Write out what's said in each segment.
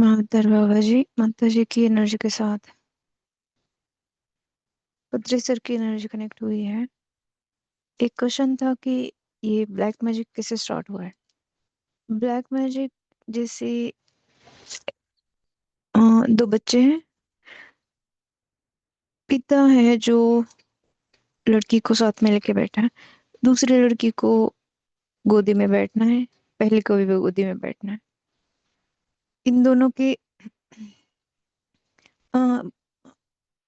महावतार बाबा जी माता जी की एनर्जी के साथ बद्री सर की एनर्जी कनेक्ट हुई है। एक क्वेश्चन था कि ये ब्लैक मैजिक कैसे स्टार्ट हुआ है। ब्लैक मैजिक जैसे दो बच्चे हैं। पिता है जो लड़की को साथ में लेके बैठा है। दूसरी लड़की को गोदी में बैठना है। पहले को भी गोदी में बैठना है। इन दोनों के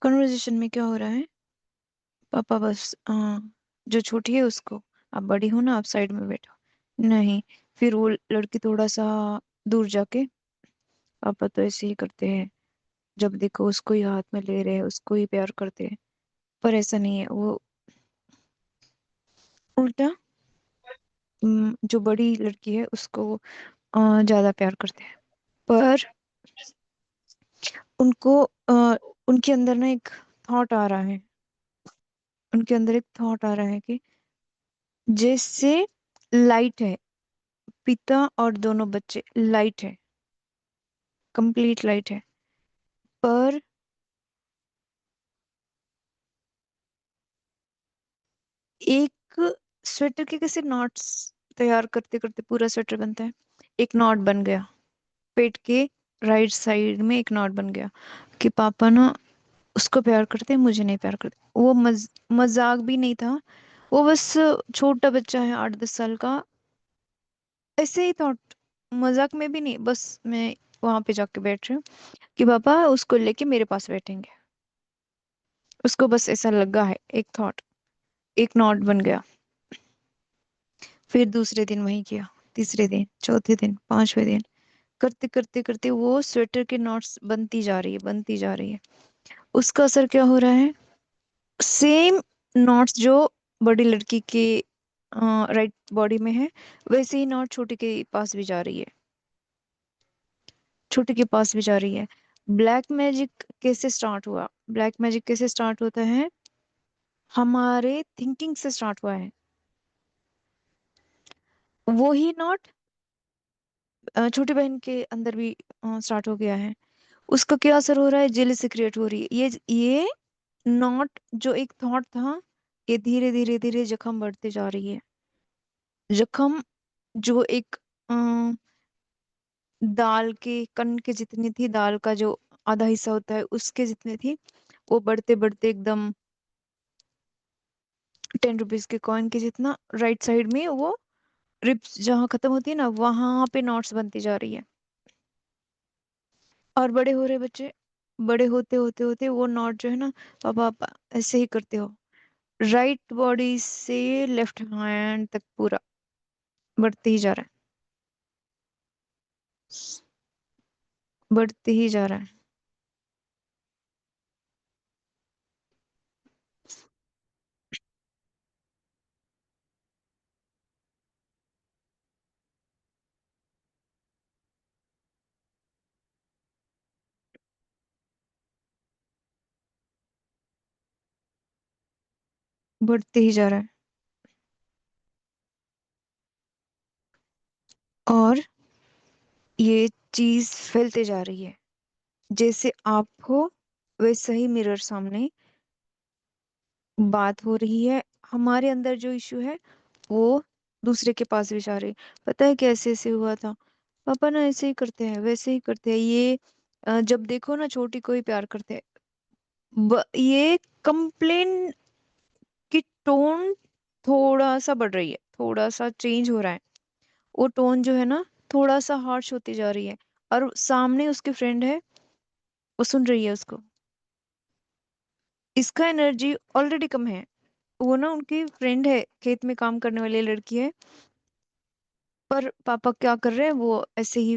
कन्वर्जेशन में क्या हो रहा है। पापा बस जो छोटी है उसको, आप बड़ी हो ना, आप साइड में बैठो। नहीं, फिर वो लड़की थोड़ा सा दूर जाके, पापा तो ऐसे ही करते हैं, जब देखो उसको ही हाथ में ले रहे हैं, उसको ही प्यार करते हैं। पर ऐसा नहीं है, वो उल्टा जो बड़ी लड़की है उसको ज्यादा प्यार करते हैं। पर उनको उनके अंदर ना एक थॉट आ रहा है। उनके अंदर एक थॉट आ रहा है कि जैसे लाइट है, पिता और दोनों बच्चे लाइट है, कंप्लीट लाइट है। पर एक स्वेटर के कैसे नॉट्स तैयार करते करते पूरा स्वेटर बनता है। एक नॉट बन गया पेट के राइट साइड में, एक नॉट बन गया कि पापा ना उसको प्यार करते हैं, मुझे नहीं प्यार करते। वो मजाक भी नहीं था। वो बस छोटा बच्चा है, 8-10 साल का। ऐसे ही थॉट, मजाक में भी नहीं, बस मैं वहां पे जाके बैठ रही हूँ कि पापा उसको लेके मेरे पास बैठेंगे। उसको बस ऐसा लगा है, एक थॉट, एक नॉट बन गया। फिर दूसरे दिन वही किया, तीसरे दिन, चौथे दिन, पांचवें दिन, करते करते करते वो स्वेटर के नॉट्स बनती जा रही है, बनती जा रही है। उसका असर क्या हो रहा है। सेम नॉट्स जो बड़ी लड़की के राइट बॉडी में है, वैसे ही नॉट छोटी के पास भी जा रही है, छोटी के पास भी जा रही है। ब्लैक मैजिक कैसे स्टार्ट हुआ। ब्लैक मैजिक कैसे स्टार्ट होता है, हमारे थिंकिंग से स्टार्ट हुआ है। वो ही नॉट छोटी बहन के अंदर भी स्टार्ट हो गया है। उसका क्या असर हो रहा है, जेलसी क्रिएट हो रही है। ये नॉट जो एक थॉट था, ये धीरे धीरे धीरे जख्म बढ़ते जा रही है। जख्म जो एक दाल के कण के जितनी थी, दाल का जो आधा हिस्सा होता है उसके जितनी थी, वो बढ़ते बढ़ते एकदम 10 रुपीज के कॉइन के जितना, राइट साइड में वो रिप्स जहाँ खत्म होती है ना, वहां पे नॉट्स बनती जा रही है। और बड़े हो रहे बच्चे, बड़े होते होते होते वो नॉट जो है ना, पापा आप ऐसे ही करते हो, राइट बॉडी से लेफ्ट हैंड तक पूरा बढ़ते ही जा रहा है, बढ़ते ही जा रहा है, बढ़ते ही जा रहा है। और ये चीज फैलते जा रही है। जैसे आप हो, वैसे ही मिरर सामने बात हो रही है। हमारे अंदर जो इशू है वो दूसरे के पास भी जा रही है। पता है कैसे ऐसे हुआ था। पापा ना ऐसे ही करते हैं, वैसे ही करते हैं। ये जब देखो ना छोटी को ही प्यार करते हैं। ये कंप्लेन की टोन थोड़ा सा बढ़ रही है, थोड़ा सा चेंज हो रहा है। वो टोन जो है ना, थोड़ा सा हार्श होती जा रही है। और सामने उसकी फ्रेंड है, वो सुन रही है उसको। इसका एनर्जी ऑलरेडी कम है। वो ना उनकी फ्रेंड है, खेत में काम करने वाली लड़की है। पर पापा क्या कर रहे हैं, वो ऐसे ही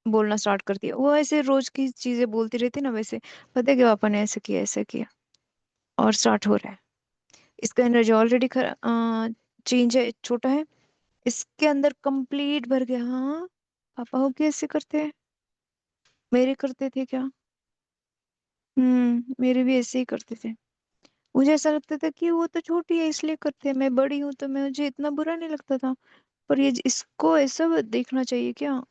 बोलना स्टार्ट कर दिया। वो ऐसे रोज की चीजें बोलती रहती ना, वैसे पता है कि पापा ने ऐसे किया, ऐसे किया, और स्टार्ट हो रहा है। इसका एनर्जी ऑलरेडी चेंज है, छोटा है। इसके अंदर कंप्लीट भर गया। हाँ, पापा हो कैसे करते हैं, मेरे करते थे क्या। मेरे भी ऐसे ही करते थे। मुझे ऐसा लगता था कि वो तो छोटी है इसलिए करते हैं, मैं बड़ी हूं तो मुझे इतना बुरा नहीं लगता था। पर ये इसको ऐसा देखना चाहिए क्या।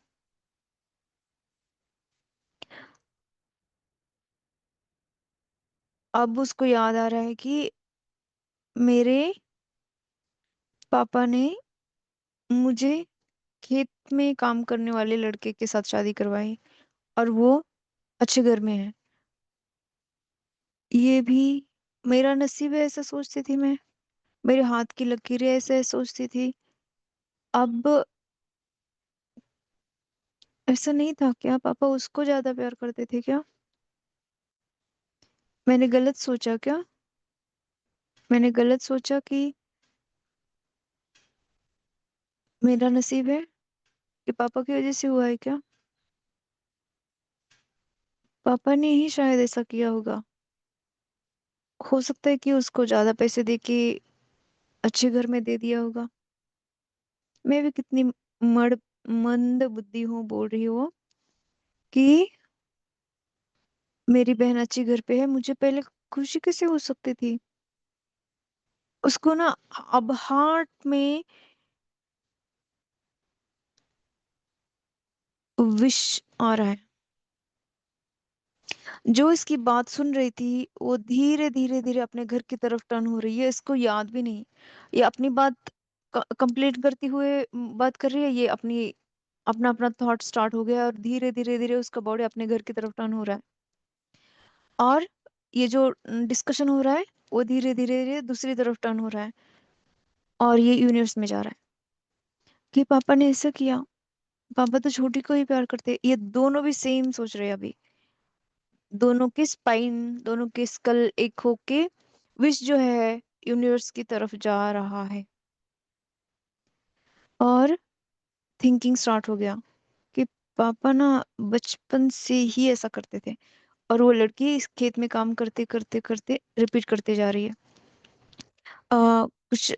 अब उसको याद आ रहा है कि मेरे पापा ने मुझे खेत में काम करने वाले लड़के के साथ शादी करवाई, और वो अच्छे घर में है। ये भी मेरा नसीब है, ऐसा सोचती थी मैं। मेरे हाथ की लकीरें, ऐसे सोचती थी। अब ऐसा नहीं था क्या? पापा उसको ज्यादा प्यार करते थे क्या? मैंने गलत सोचा क्या? मैंने गलत सोचा कि मेरा नसीब है कि पापा की वजह से हुआ है क्या? पापा ने ही शायद ऐसा किया होगा। हो सकता है कि उसको ज्यादा पैसे दे के अच्छे घर में दे दिया होगा। मैं भी कितनी मड़ मंद बुद्धि हूँ, बोल रही हूँ कि मेरी बहन अच्छी घर पे है। मुझे पहले खुशी कैसे हो सकती थी? उसको ना अब हार्ट में विश आ रहा है। जो इसकी बात सुन रही थी वो धीरे धीरे धीरे अपने घर की तरफ टर्न हो रही है। इसको याद भी नहीं, ये अपनी बात कंप्लीट करते हुए बात कर रही है। ये अपनी अपना अपना थॉट स्टार्ट हो गया, और धीरे धीरे धीरे उसका बॉडी अपने घर की तरफ टर्न हो रहा है। और ये जो डिस्कशन हो रहा है वो धीरे धीरे धीरे दूसरी तरफ टर्न हो रहा है, और ये यूनिवर्स में जा रहा है कि पापा ने ऐसा किया। पापा तो छोटी को ही प्यार करते। ये दोनों भी सेम सोच रहे हैं अभी। दोनों के स्पाइन, दोनों के स्कल एक होके विश जो है यूनिवर्स की तरफ जा रहा है। और थिंकिंग स्टार्ट हो गया कि पापा ना बचपन से ही ऐसा करते थे, और वो लड़की इस खेत में काम करते करते करते रिपीट करते जा रही है। कुछ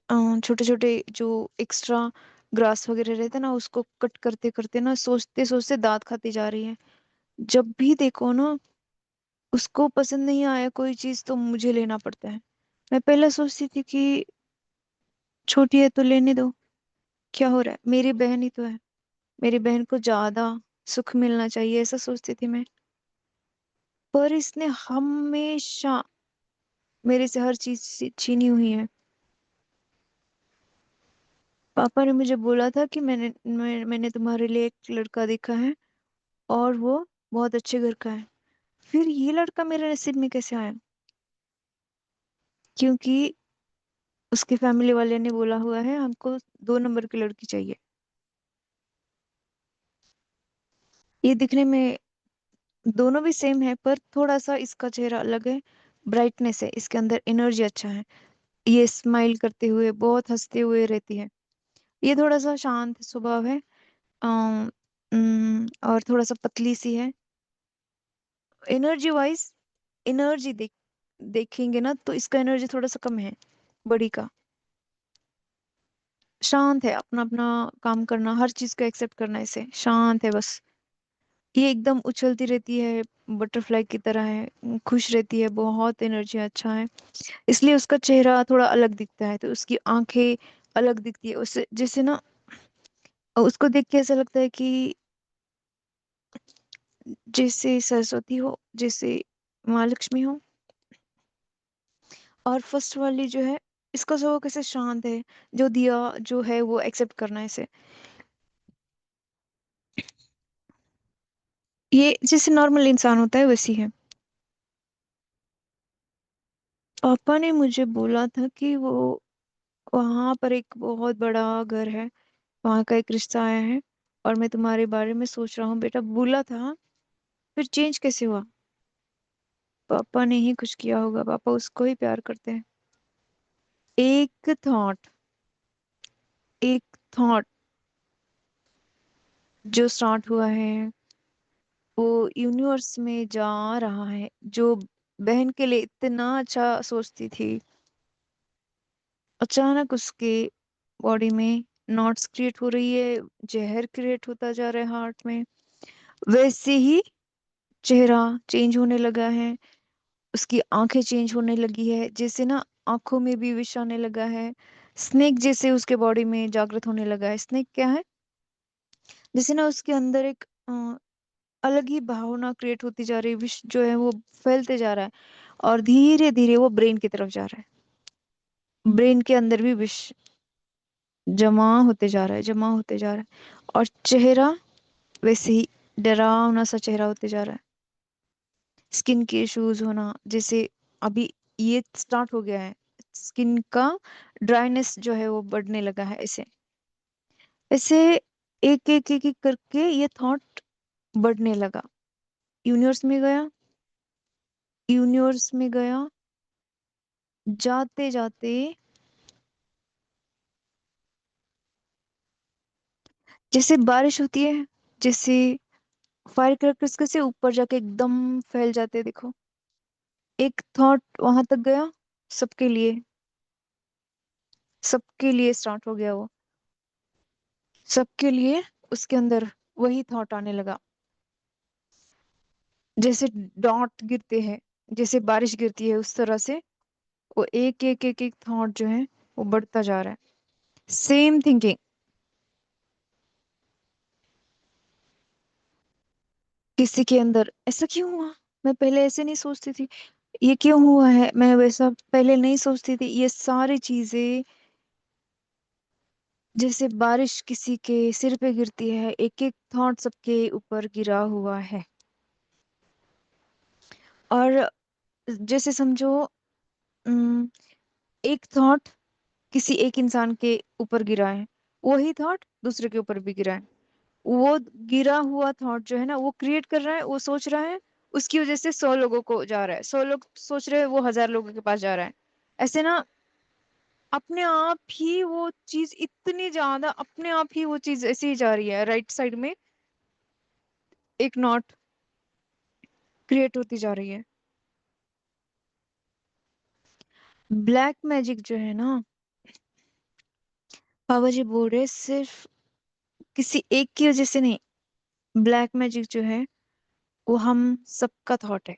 छोटे छोटे जो एक्स्ट्रा ग्रास वगैरह रहते ना, उसको कट करते करते ना, सोचते सोचते दांत खाती जा रही है। जब भी देखो ना, उसको पसंद नहीं आया कोई चीज तो मुझे लेना पड़ता है। मैं पहले सोचती थी कि छोटी है तो लेने दो, क्या हो रहा है, मेरी बहन ही तो है, मेरी बहन को ज्यादा सुख मिलना चाहिए, ऐसा सोचती थी मैं। पर इसने हमेशा मेरे से हर चीज छीनी हुई है। पापा ने मुझे बोला था कि मैंने तुम्हारे लिए एक लड़का देखा है, और वो बहुत अच्छे घर का है। फिर ये लड़का मेरे नसीब में कैसे आया? क्योंकि उसके फैमिली वाले ने बोला हुआ है हमको 2 नंबर की लड़की चाहिए। ये दिखने में दोनों भी सेम है, पर थोड़ा सा इसका चेहरा अलग है। ब्राइटनेस है इसके अंदर, एनर्जी अच्छा है। ये स्माइल करते हुए, बहुत हंसते हुए रहती है। ये थोड़ा सा शांत स्वभाव है। और थोड़ा सा पतली सी है। एनर्जी वाइज, एनर्जी देखेंगे ना तो इसका एनर्जी थोड़ा सा कम है बड़ी का। शांत है, अपना अपना काम करना, हर चीज को एक्सेप्ट करना, इसे शांत है बस। ये एकदम उछलती रहती है, बटरफ्लाई की तरह है, खुश रहती है, बहुत एनर्जी अच्छा है। इसलिए उसका चेहरा थोड़ा अलग दिखता है, तो उसकी आंखें अलग दिखती है उससे, जैसे ना उसको देख के ऐसा लगता है कि जैसे सरस्वती हो, जैसे माँ लक्ष्मी हो। और फर्स्ट वाली जो है, इसका स्वभाव कैसे शांत है, जो दिया जो है वो एक्सेप्ट करना है इसे। ये जैसे नॉर्मल इंसान होता है वैसी है। पापा ने मुझे बोला था कि वो वहां पर एक बहुत बड़ा घर है, वहां का एक रिश्ता आया है, और मैं तुम्हारे बारे में सोच रहा हूँ बेटा, बोला था। फिर चेंज कैसे हुआ? पापा ने ही कुछ किया होगा, पापा उसको ही प्यार करते हैं। एक थॉट, एक थॉट जो स्टार्ट हुआ है वो यूनिवर्स में जा रहा है। जो बहन के लिए इतना अच्छा सोचती थी, अचानक उसके बॉडी में नॉट्स क्रिएट हो रही है, जहर क्रिएट होता जा रहा है हार्ट में। वैसे ही चेहरा चेंज होने लगा है, उसकी आंखें चेंज होने लगी है, जैसे ना आंखों में भी विष आने लगा है। स्नेक जैसे उसके बॉडी में जागृत होने लगा है। स्नेक क्या है? जैसे ना उसके अंदर एक अलग ही भावना क्रिएट होती जा रही है, विष जो है वो फैलते जा रहा है। और धीरे धीरे वो ब्रेन की तरफ जा रहा है, ब्रेन के अंदर भी विष जमा होते जा रहा है, जमा होते जा रहा है। और चेहरा वैसे ही डरावना सा चेहरा होते जा रहा है। स्किन के इश्यूज होना, जैसे अभी ये स्टार्ट हो गया है, स्किन का ड्राइनेस जो है वो बढ़ने लगा है ऐसे ऐसे। एक एक एक एक करके ये थॉट बढ़ने लगा। यूनिवर्स में गया, यूनिवर्स में गया, जाते जाते जैसे बारिश होती है, जैसे फायर क्रैकर्स कैसे ऊपर जाके एकदम फैल जाते हैं, देखो एक थॉट वहां तक गया, सबके लिए, सबके लिए स्टार्ट हो गया वो, सबके लिए। उसके अंदर वही थॉट आने लगा, जैसे डॉट गिरते हैं, जैसे बारिश गिरती है उस तरह से वो एक एक एक एक थॉट जो है वो बढ़ता जा रहा है। सेम थिंकिंग किसी के अंदर, ऐसा क्यों हुआ, मैं पहले ऐसे नहीं सोचती थी, ये क्यों हुआ है, मैं वैसा पहले नहीं सोचती थी, ये सारी चीजें जैसे बारिश किसी के सिर पे गिरती है, एक एक थॉट सबके ऊपर गिरा हुआ है। और जैसे समझो, उम, एक थॉट किसी एक इंसान के ऊपर गिरा है, वही थॉट दूसरे के ऊपर भी गिरा है। वो गिरा हुआ थॉट जो है ना वो क्रिएट कर रहा है, वो सोच रहा है, उसकी वजह से 100 लोगों को जा रहा है, 100 लोग सोच रहे हैं, वो 1000 लोगों के पास जा रहा है। ऐसे ना, अपने आप ही वो चीज इतनी ज्यादा, अपने आप ही वो चीज ऐसे ही जा रही है, राइट साइड में एक नॉट क्रिएट होती जा रही है। ब्लैक मैजिक जो है ना, बाबा जी बोल रहे सिर्फ किसी एक की वजह से नहीं, ब्लैक मैजिक जो है वो हम सबका थॉट है।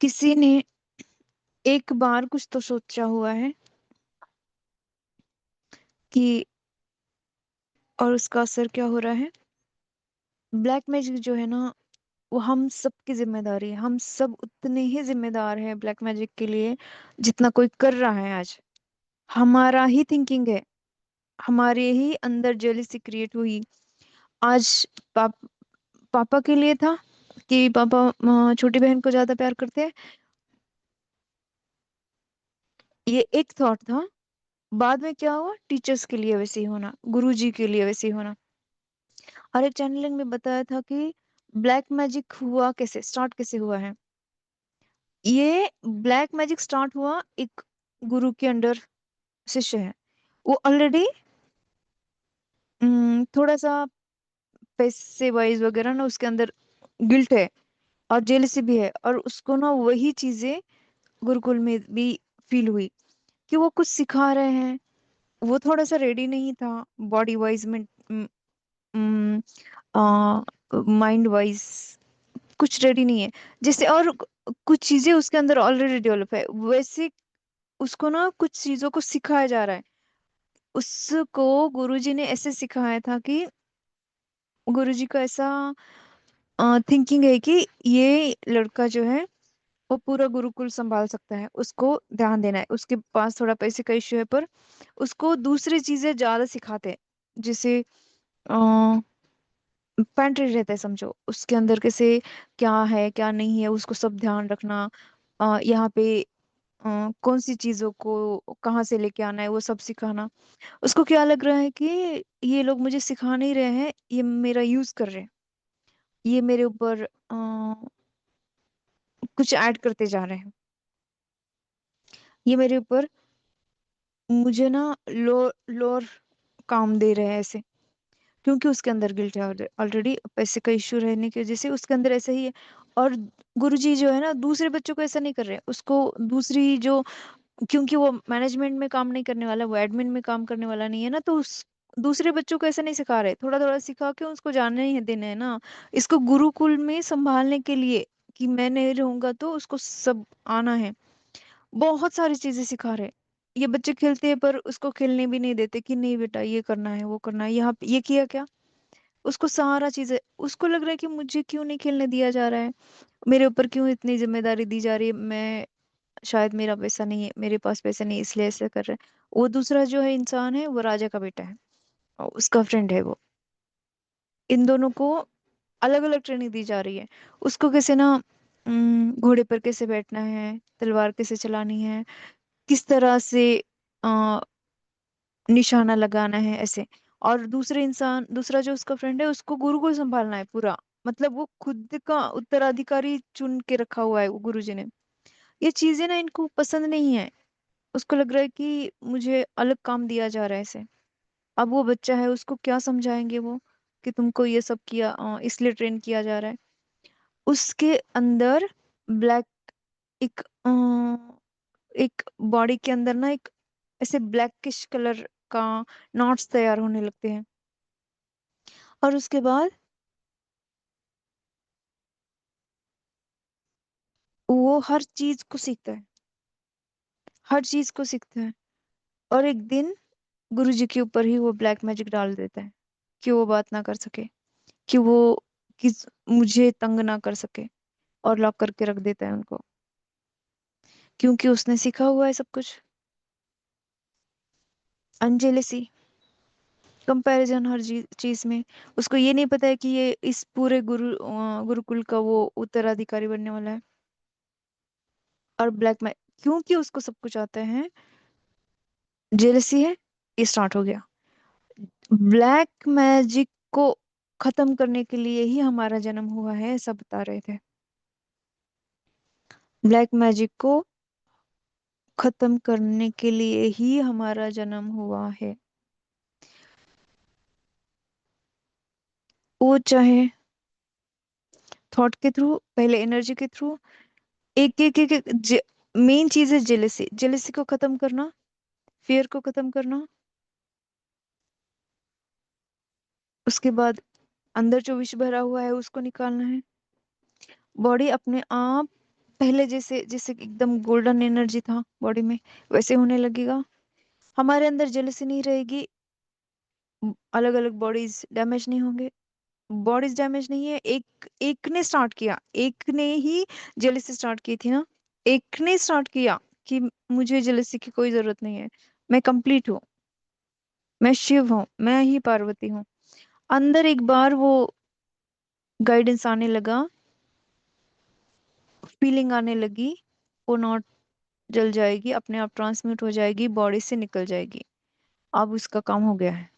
किसी ने एक बार कुछ तो सोचा हुआ है कि, और उसका असर क्या हो रहा है। ब्लैक मैजिक जो है ना वो हम सबकी जिम्मेदारी है, हम सब उतने ही जिम्मेदार हैं ब्लैक मैजिक के लिए जितना कोई कर रहा है आज। हमारा ही थिंकिंग है, हमारे ही अंदर जेलिसी क्रिएट हुई आज। पाप, पापा के लिए था कि पापा छोटी बहन को ज्यादा प्यार करते हैं, ये एक थॉट था। बाद में क्या हुआ, टीचर्स के लिए वैसे ही होना, गुरुजी के लिए वैसे ही होना। और एक चैनलिंग में बताया था कि ब्लैक मैजिक हुआ कैसे, स्टार्ट कैसे हुआ है। ये ब्लैक मैजिक स्टार्ट हुआ, एक गुरु के अंडर शिष्य है, वो ऑलरेडी थोड़ा सा पैसे वाइज वगैरह ना उसके अंदर गिल्ट है और जेलसी भी है, और उसको ना वही चीजें गुरुकुल में भी फील हुई कि वो कुछ सिखा रहे हैं, वो थोड़ा सा रेडी नहीं था बॉडी वाइज में, माइंड वाइज कुछ रेडी नहीं है, जैसे और कुछ चीजें उसके अंदर ऑलरेडी डेवलप है वैसे। उसको ना कुछ चीजों को सिखाया जा रहा है, उसको गुरुजी ने ऐसे सिखाया था कि, गुरुजी का ऐसा थिंकिंग है कि ये लड़का जो है वो पूरा गुरुकुल संभाल सकता है, उसको ध्यान देना है, उसके पास थोड़ा पैसे का इश्यू है पर उसको दूसरी चीजें ज्यादा सिखाते हैं। जैसे पेंट्री रहता है समझो, उसके अंदर कैसे क्या है क्या नहीं है उसको सब ध्यान रखना, यहाँ पे कौन सी चीजों को कहाँ से लेके आना है वो सब सिखाना। उसको क्या लग रहा है कि ये लोग मुझे सिखा नहीं रहे हैं, ये मेरा यूज कर रहे हैं, ये मेरे ऊपर कुछ ऐड करते जा रहे हैं, ये मेरे ऊपर मुझे ना लोअर काम दे रहे हैं ऐसे, क्योंकि उसके अंदर गिल्ट है ऑलरेडी, पैसे का इश्यू रहने की वजह से उसके अंदर ऐसा ही है। और गुरुजी जो है ना दूसरे बच्चों को ऐसा नहीं कर रहे, उसको दूसरी जो, क्योंकि वो मैनेजमेंट में काम नहीं करने वाला, वो एडमिन में काम करने वाला नहीं है ना, तो उस दूसरे बच्चों को ऐसा नहीं सिखा रहे, थोड़ा थोड़ा सिखा के उसको जानने ही देना है ना। इसको गुरुकुल में संभालने के लिए कि मैं नहीं रहूंगा तो उसको सब आना है, बहुत सारी चीजें सिखा रहे। ये बच्चे खेलते हैं पर उसको खेलने भी नहीं देते कि नहीं बेटा ये करना है वो करना है, यहाँ पे ये किया क्या, उसको सारा चीजें, उसको लग रहा है कि मुझे क्यों नहीं खेलने दिया जा रहा है, मेरे ऊपर क्यों इतनी जिम्मेदारी दी जा रही है, मैं शायद मेरा पैसा नहीं है, मेरे पास पैसे नहीं इसलिए ऐसे कर रहे हैं। वो दूसरा जो है इंसान है वो राजा का बेटा है और उसका फ्रेंड है वो। इन दोनों को अलग अलग ट्रेनिंग दी जा रही है। उसको कैसे ना घोड़े पर कैसे बैठना है, तलवार कैसे चलानी है, किस तरह से आ, निशाना लगाना है ऐसे। और दूसरे इंसान, दूसरा जो उसका फ्रेंड है, उसको गुरुकुल संभालना है पूरा। मतलब वो खुद का उत्तराधिकारी चुन के रखा हुआ है वो गुरुजी ने। ये चीजें ना इनको पसंद नहीं है। उसको लग रहा है कि मुझे अलग काम दिया जा रहा है ऐसे। अब वो बच्चा है, उसको क्या समझाएंगे वो कि तुमको ये सब किया, इसलिए ट्रेन किया जा रहा है। उसके अंदर ब्लैक, एक एक बॉडी के अंदर ना एक ऐसे ब्लैकिश कलर का नॉट्स तैयार होने लगते हैं। और उसके बाद वो हर चीज को सीखता है, हर चीज को सीखता है। और एक दिन गुरुजी के ऊपर ही वो ब्लैक मैजिक डाल देता है कि वो बात ना कर सके, कि वो किस मुझे तंग ना कर सके, और लॉक करके रख देता है उनको, क्योंकि उसने सीखा हुआ है सब कुछ। अंजेलिसी, कंपैरिजन हर चीज में। उसको ये नहीं पता है कि ये इस पूरे गुरुकुल का वो उत्तराधिकारी बनने वाला है। और ब्लैक में, क्योंकि उसको सब कुछ आता है, जेलसी है, ये स्टार्ट हो गया। ब्लैक मैजिक को खत्म करने के लिए ही हमारा जन्म हुआ है, ऐसा बता रहे थे। ब्लैक मैजिक को खत्म करने के लिए ही हमारा जन्म हुआ है। वो चाहे थॉट के थ्रू, पहले एनर्जी के थ्रू, एक एक एक, एक मेन चीज है जेलेसी, जेलेसी को खत्म करना, फियर को खत्म करना। उसके बाद अंदर जो विष भरा हुआ है उसको निकालना है। बॉडी अपने आप पहले जैसे, जैसे एकदम गोल्डन एनर्जी था बॉडी में, वैसे होने लगेगा। हमारे अंदर जेलसी नहीं रहेगी, अलग अलग बॉडीज डैमेज नहीं होंगे। बॉडीज डैमेज नहीं है, एक एक ने स्टार्ट किया, एक ने ही जेलसी स्टार्ट की थी ना, एक ने स्टार्ट किया कि मुझे जेलसी की कोई जरूरत नहीं है, मैं कंप्लीट हूँ, मैं शिव हूँ, मैं ही पार्वती हूँ। अंदर एक बार वो गाइडेंस आने लगा, फीलिंग आने लगी, वो नॉट जल जाएगी, अपने आप ट्रांसम्यूट हो जाएगी, बॉडी से निकल जाएगी। अब उसका काम हो गया है।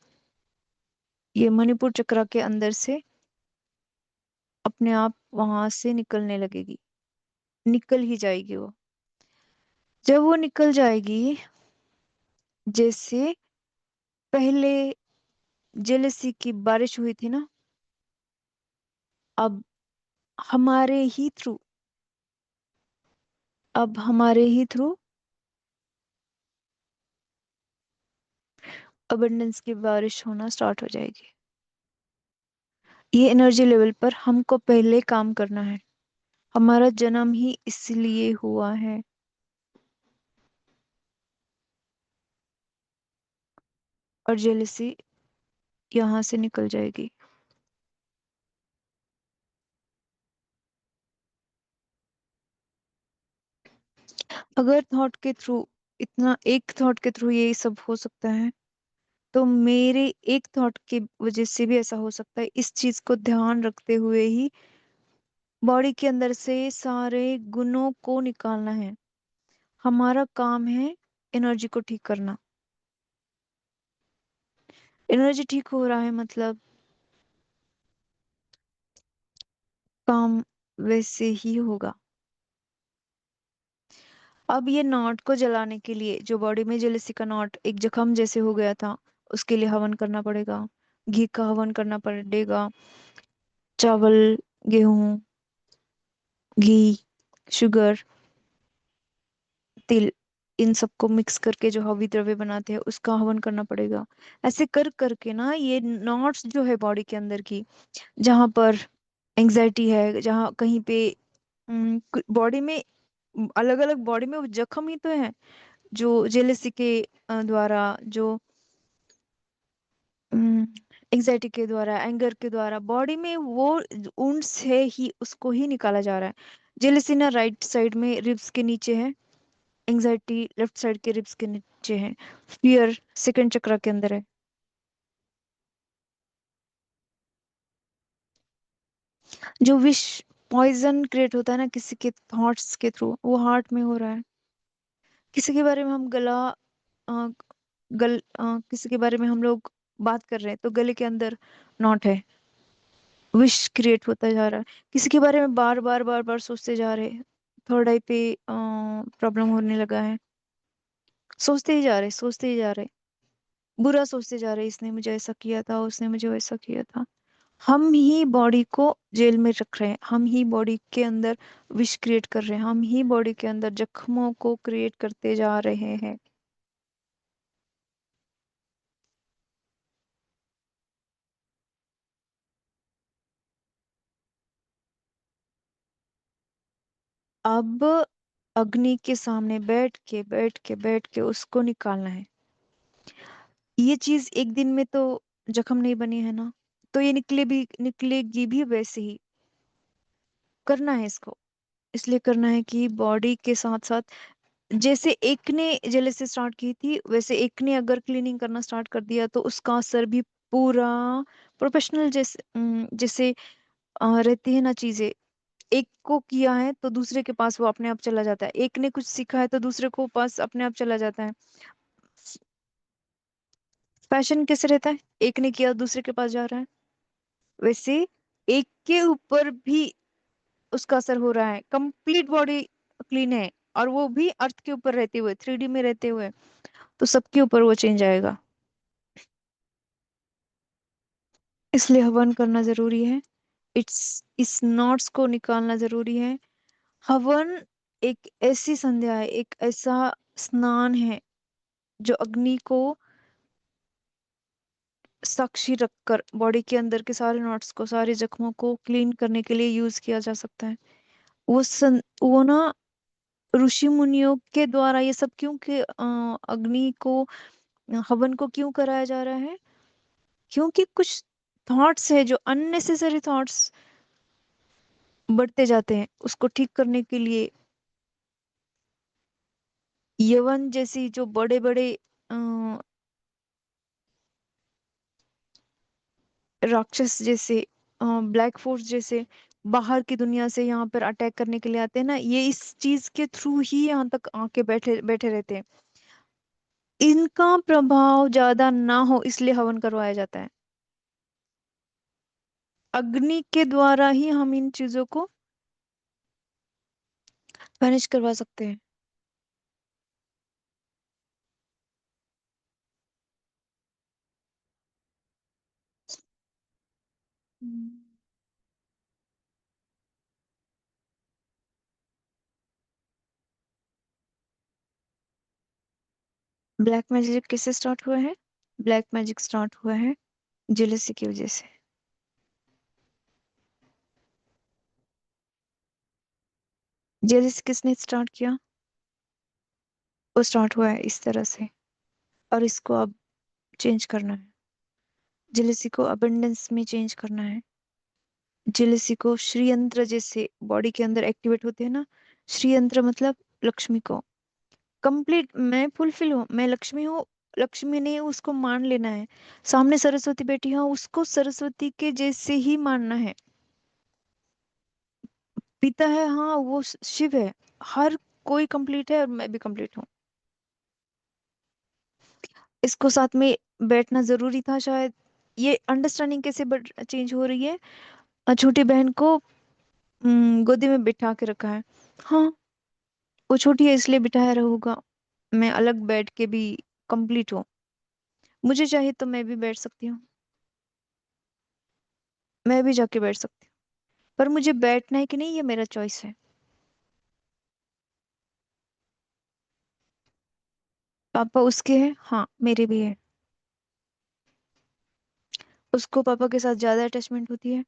ये मणिपुर चक्र के अंदर से अपने आप वहां से निकलने लगेगी, निकल ही जाएगी वो। जब वो निकल जाएगी, जैसे पहले जेलसी की बारिश हुई थी ना, अब हमारे ही थ्रू, अब हमारे ही थ्रू अबंडेंस की बारिश होना स्टार्ट हो जाएगी। ये एनर्जी लेवल पर हमको पहले काम करना है। हमारा जन्म ही इसलिए हुआ है। और जेलसी यहाँ से निकल जाएगी। अगर थॉट के थ्रू, इतना एक थॉट के थ्रू ये सब हो सकता है, तो मेरे एक थॉट की वजह से भी ऐसा हो सकता है। इस चीज को ध्यान रखते हुए ही बॉडी के अंदर से सारे गुणों को निकालना है। हमारा काम है एनर्जी को ठीक करना। एनर्जी ठीक हो रहा है मतलब काम वैसे ही होगा। अब ये नॉट को जलाने के लिए, जो बॉडी में जेलसी का नॉट एक जख्म जैसे हो गया था, उसके लिए हवन करना पड़ेगा, घी का हवन करना पड़ेगा। चावल, गेहूं, घी, शुगर, तिल, इन सबको मिक्स करके जो हवी द्रव्य बनाते हैं उसका हवन करना पड़ेगा। ऐसे कर करके ना ये नॉट्स जो है बॉडी के अंदर की, जहाँ पर एंजाइटी है, जहाँ कहीं पे बॉडी में, अलग अलग बॉडी में वो जख्म ही तो है, जो जेलेसी के द्वारा जो एंजाइटी के द्वारा, एंगर के द्वारा बॉडी में वो वुंड्स है ही, उसको ही निकाला जा रहा है। जेलसी ना राइट साइड में रिब्स के नीचे है, एंजाइटी लेफ्ट साइड के रिब्स के नीचे है, फियर सेकंड चक्र के अंदर है। जो विश पॉइजन क्रिएट होता है ना किसी के थॉट्स के थ्रू, वो हार्ट में हो रहा है। किसी के बारे में हम अ, किसी के बारे में हम लोग बात कर रहे हैं तो गले के अंदर नॉट है, विश क्रिएट होता जा रहा है। किसी के बारे में बार बार बार बार सोचते जा रहे हैं, थर्ड आई पे प्रॉब्लम होने लगा है, सोचते ही जा रहे, सोचते ही जा रहे, बुरा सोचते जा रहे, इसने मुझे ऐसा किया था, उसने मुझे वैसा किया था। हम ही बॉडी को जेल में रख रहे हैं, हम ही बॉडी के अंदर विष क्रिएट कर रहे हैं, हम ही बॉडी के अंदर जख्मों को क्रिएट करते जा रहे हैं। अब अग्नि के सामने बैठ के उसको निकालना है। ये चीज एक दिन में तो जख्म नहीं बनी है ना, तो ये निकलेगी भी वैसे ही। करना है इसको, इसलिए करना है कि बॉडी के साथ साथ, जैसे एक ने जले से स्टार्ट की थी, वैसे एक ने अगर क्लीनिंग करना स्टार्ट कर दिया तो उसका असर भी पूरा प्रोफेशनल जैसे जैसे रहती है ना चीजें। एक को किया है तो दूसरे के पास वो अपने आप चला जाता है, एक ने कुछ सीखा है तो दूसरे को पास अपने आप चला जाता है। पैशन कैसे रहता है, एक ने किया दूसरे के पास जा रहा है, वैसे एक के ऊपर भी उसका असर हो रहा है। कंप्लीट बॉडी क्लीन है, और वो भी अर्थ के ऊपर रहते हुए, 3D में रहते हुए, तो सबके ऊपर वो चेंज आएगा। इसलिए हवन करना जरूरी है, इस नॉट्स को निकालना जरूरी है। हवन एक ऐसी संध्या है, एक ऐसा स्नान है जो अग्नि को साक्षी रखकर बॉडी के अंदर के सारे नॉट्स को, सारे जख्मों को क्लीन करने के लिए यूज किया जा सकता है। वो ना ऋषि मुनियों के द्वारा ये सब क्यों कि अग्नि को, हवन को क्यों कराया जा रहा है? क्योंकि कुछ थॉट्स है जो अननेसेसरी थॉट्स बढ़ते जाते हैं, उसको ठीक करने के लिए यवन जैसी जो बड़े बड़े राक्षस जैसे, ब्लैक फोर्स जैसे बाहर की दुनिया से यहाँ पर अटैक करने के लिए आते हैं ना, ये इस चीज के थ्रू ही यहाँ तक आके बैठे बैठे रहते हैं। इनका प्रभाव ज्यादा ना हो इसलिए हवन करवाया जाता है। अग्नि के द्वारा ही हम इन चीजों को मैनेज करवा सकते हैं। ब्लैक मैजिक किससे स्टार्ट हुआ है? ब्लैक मैजिक स्टार्ट हुआ है जेलसी की वजह से। जेलसी किसने स्टार्ट किया? वो स्टार्ट हुआ है इस तरह से, और इसको अब चेंज करना है। जेलसी को अबंडेंस में चेंज करना है। जेलसी को श्री यंत्र जैसे बॉडी के अंदर एक्टिवेट होते हैं ना, श्री यंत्र मतलब लक्ष्मी को कंप्लीट, मैं फुलफिल हूँ, मैं लक्ष्मी हूँ, लक्ष्मी ने उसको मान लेना है। सामने सरस्वती बैठी है, उसको सरस्वती के जैसे ही मानना है। पिता है, हाँ वो शिव है। हर कोई कंप्लीट है और मैं भी कंप्लीट हूँ। इसको साथ में बैठना जरूरी था शायद। ये अंडरस्टैंडिंग कैसे चेंज हो रही है? छोटी बहन को गोदी में बिठा के रखा है। हाँ, वो छोटी है इसलिए बिठाया रहूंगा, मैं अलग बैठ के भी कंप्लीट हूँ। मुझे चाहिए तो मैं भी बैठ सकती हूँ, मैं भी जाके बैठ सकती हूँ, पर मुझे बैठना है कि नहीं ये मेरा चॉइस है। पापा उसके हैं, हाँ मेरे भी है। उसको पापा के साथ ज्यादा अटैचमेंट होती है,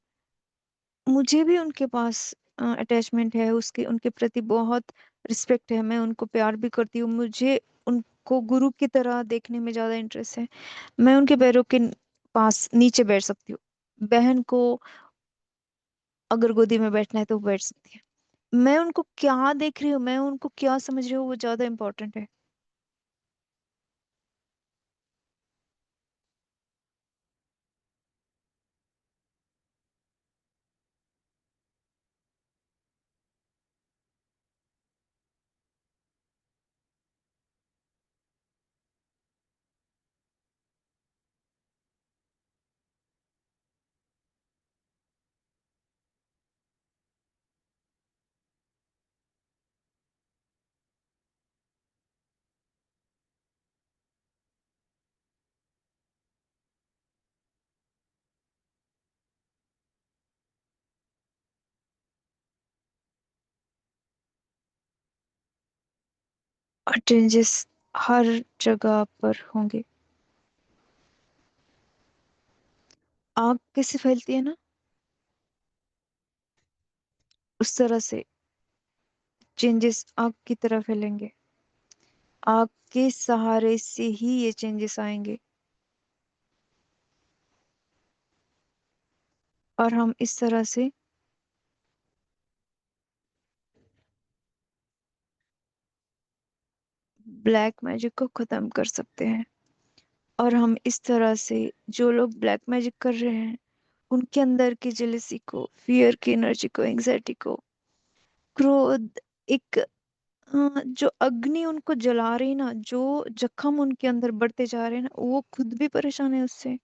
मुझे भी उनके पास अटैचमेंट है, उसके उनके प्रति बहुत रिस्पेक्ट है, मैं उनको प्यार भी करती हूँ। मुझे उनको गुरु की तरह देखने में ज्यादा इंटरेस्ट है। मैं उनके पैरों के पास नीचे बैठ सकती हूँ। बहन को अगर गोदी में बैठना है तो वो बैठ सकती है। मैं उनको क्या देख रही हूँ, मैं उनको क्या समझ रही हूँ, वो ज्यादा इंपॉर्टेंट है। और चेंजेस हर जगह पर होंगे। आग कैसे फैलती है ना, उस तरह से चेंजेस आग की तरह फैलेंगे। आग के सहारे से ही ये चेंजेस आएंगे। और हम इस तरह से ब्लैक मैजिक को खत्म कर सकते हैं। और हम इस तरह से जो लोग ब्लैक मैजिक कर रहे हैं उनके अंदर की जेलसी को, फियर की एनर्जी को, एंग्जाइटी को, क्रोध, एक जो अग्नि उनको जला रही ना, जो जख्म उनके अंदर बढ़ते जा रहे हैं ना, वो खुद भी परेशान है उससे।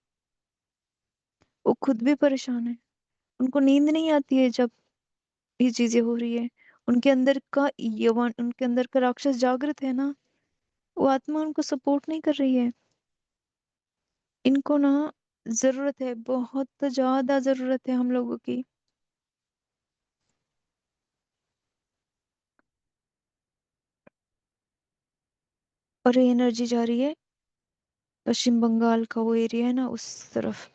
वो खुद भी परेशान है। उनको नींद नहीं आती है जब ये चीजें हो रही है। उनके अंदर का यवन, उनके अंदर का राक्षस जागृत है ना, वो आत्मा उनको सपोर्ट नहीं कर रही है। इनको ना जरूरत है, बहुत ज्यादा जरूरत है हम लोगों की। और ये एनर्जी जा रही है पश्चिम बंगाल का वो एरिया है ना, उस तरफ।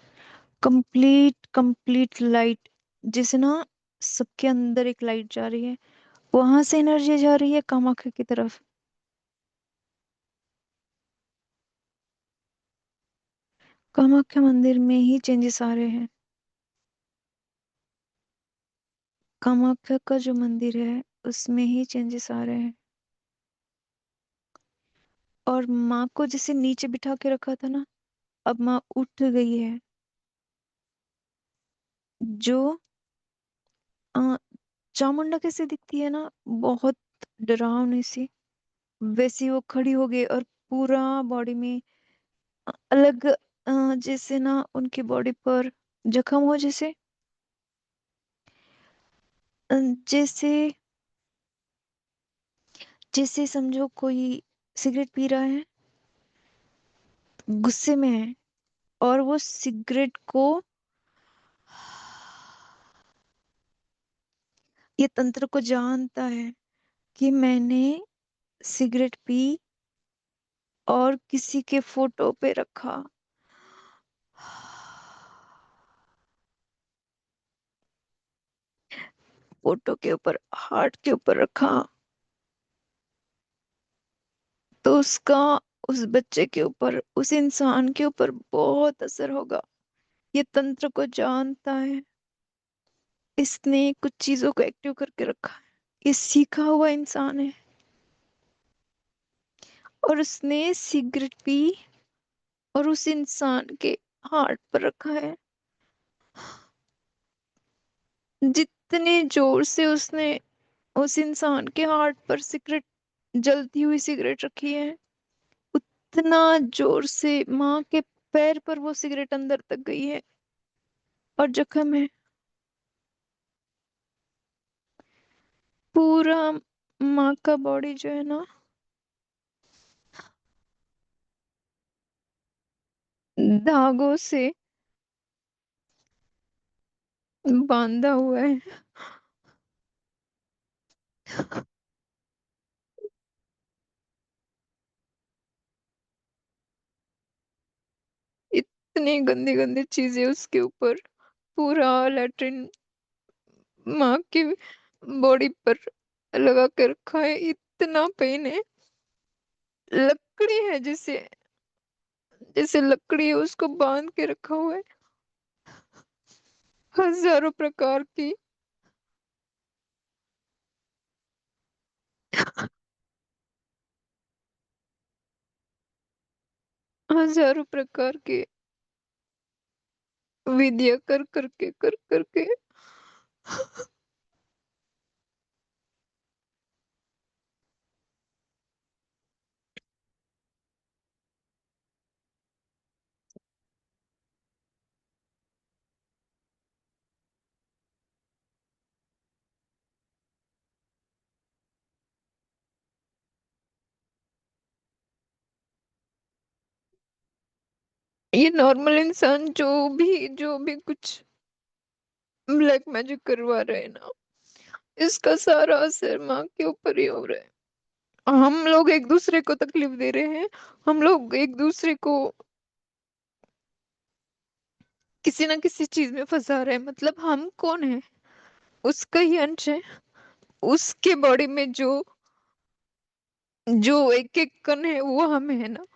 कंप्लीट कंप्लीट लाइट, जैसे ना सबके अंदर एक लाइट जा रही है, वहां से एनर्जी जा रही है कामाख्या की तरफ। कामाख्या मंदिर में ही चेंजेस आ रहे हैं। कामाख्या का जो मंदिर है उसमें ही चेंजेस आ रहे हैं। और माँ को जैसे नीचे बिठा के रखा था ना, अब माँ उठ गई है। जो अ, चामुंडा कैसे दिखती है ना, बहुत डरावनी सी, वैसी वो खड़ी हो गई। और पूरा बॉडी में अलग, जैसे ना उनकी बॉडी पर जख्म हो, जैसे जैसे जैसे समझो कोई सिगरेट पी रहा है, गुस्से में है, और वो सिगरेट को, ये तंत्र को जानता है कि मैंने सिगरेट पी और किसी के फोटो पे रखा, फोटो के ऊपर, हार्ट के ऊपर रखा, तो उसका उस बच्चे के ऊपर, उस इंसान के ऊपर बहुत असर होगा। ये तंत्र को जानता है। इसने कुछ चीजों को एक्टिव करके रखा है। ये सीखा हुआ इंसान है। और उसने सिगरेट पी और उस इंसान के हार्ट पर रखा है। जितने जोर से उसने उस इंसान के हार्ट पर सिगरेट, जलती हुई सिगरेट रखी है, उतना जोर से माँ के पैर पर वो सिगरेट अंदर तक गई है और जख्म है पूरा। माँ का बॉडी जो है ना, धागों से बांधा हुआ है। इतनी गंदी गंदी चीजें उसके ऊपर, पूरा लेटरिन माँ की बॉडी पर लगा के रखा है। इतना पेन है, लकड़ी है जिसे जैसे लकड़ी है उसको बांध के रखा हुआ है, हजारों प्रकार की, हजारों प्रकार के विधियां कर करके कर करके। ये नॉर्मल इंसान जो भी कुछ ब्लैक मैजिक करवा रहे हैं ना, इसका सारा असर माँ के ऊपर ही हो रहा है। हम लोग एक दूसरे को तकलीफ दे रहे हैं, हम लोग एक दूसरे को किसी ना किसी चीज में फंसा रहे हैं। मतलब हम कौन है? उसका ही अंश है। उसके बॉडी में जो एक एक कण है वो हम है ना।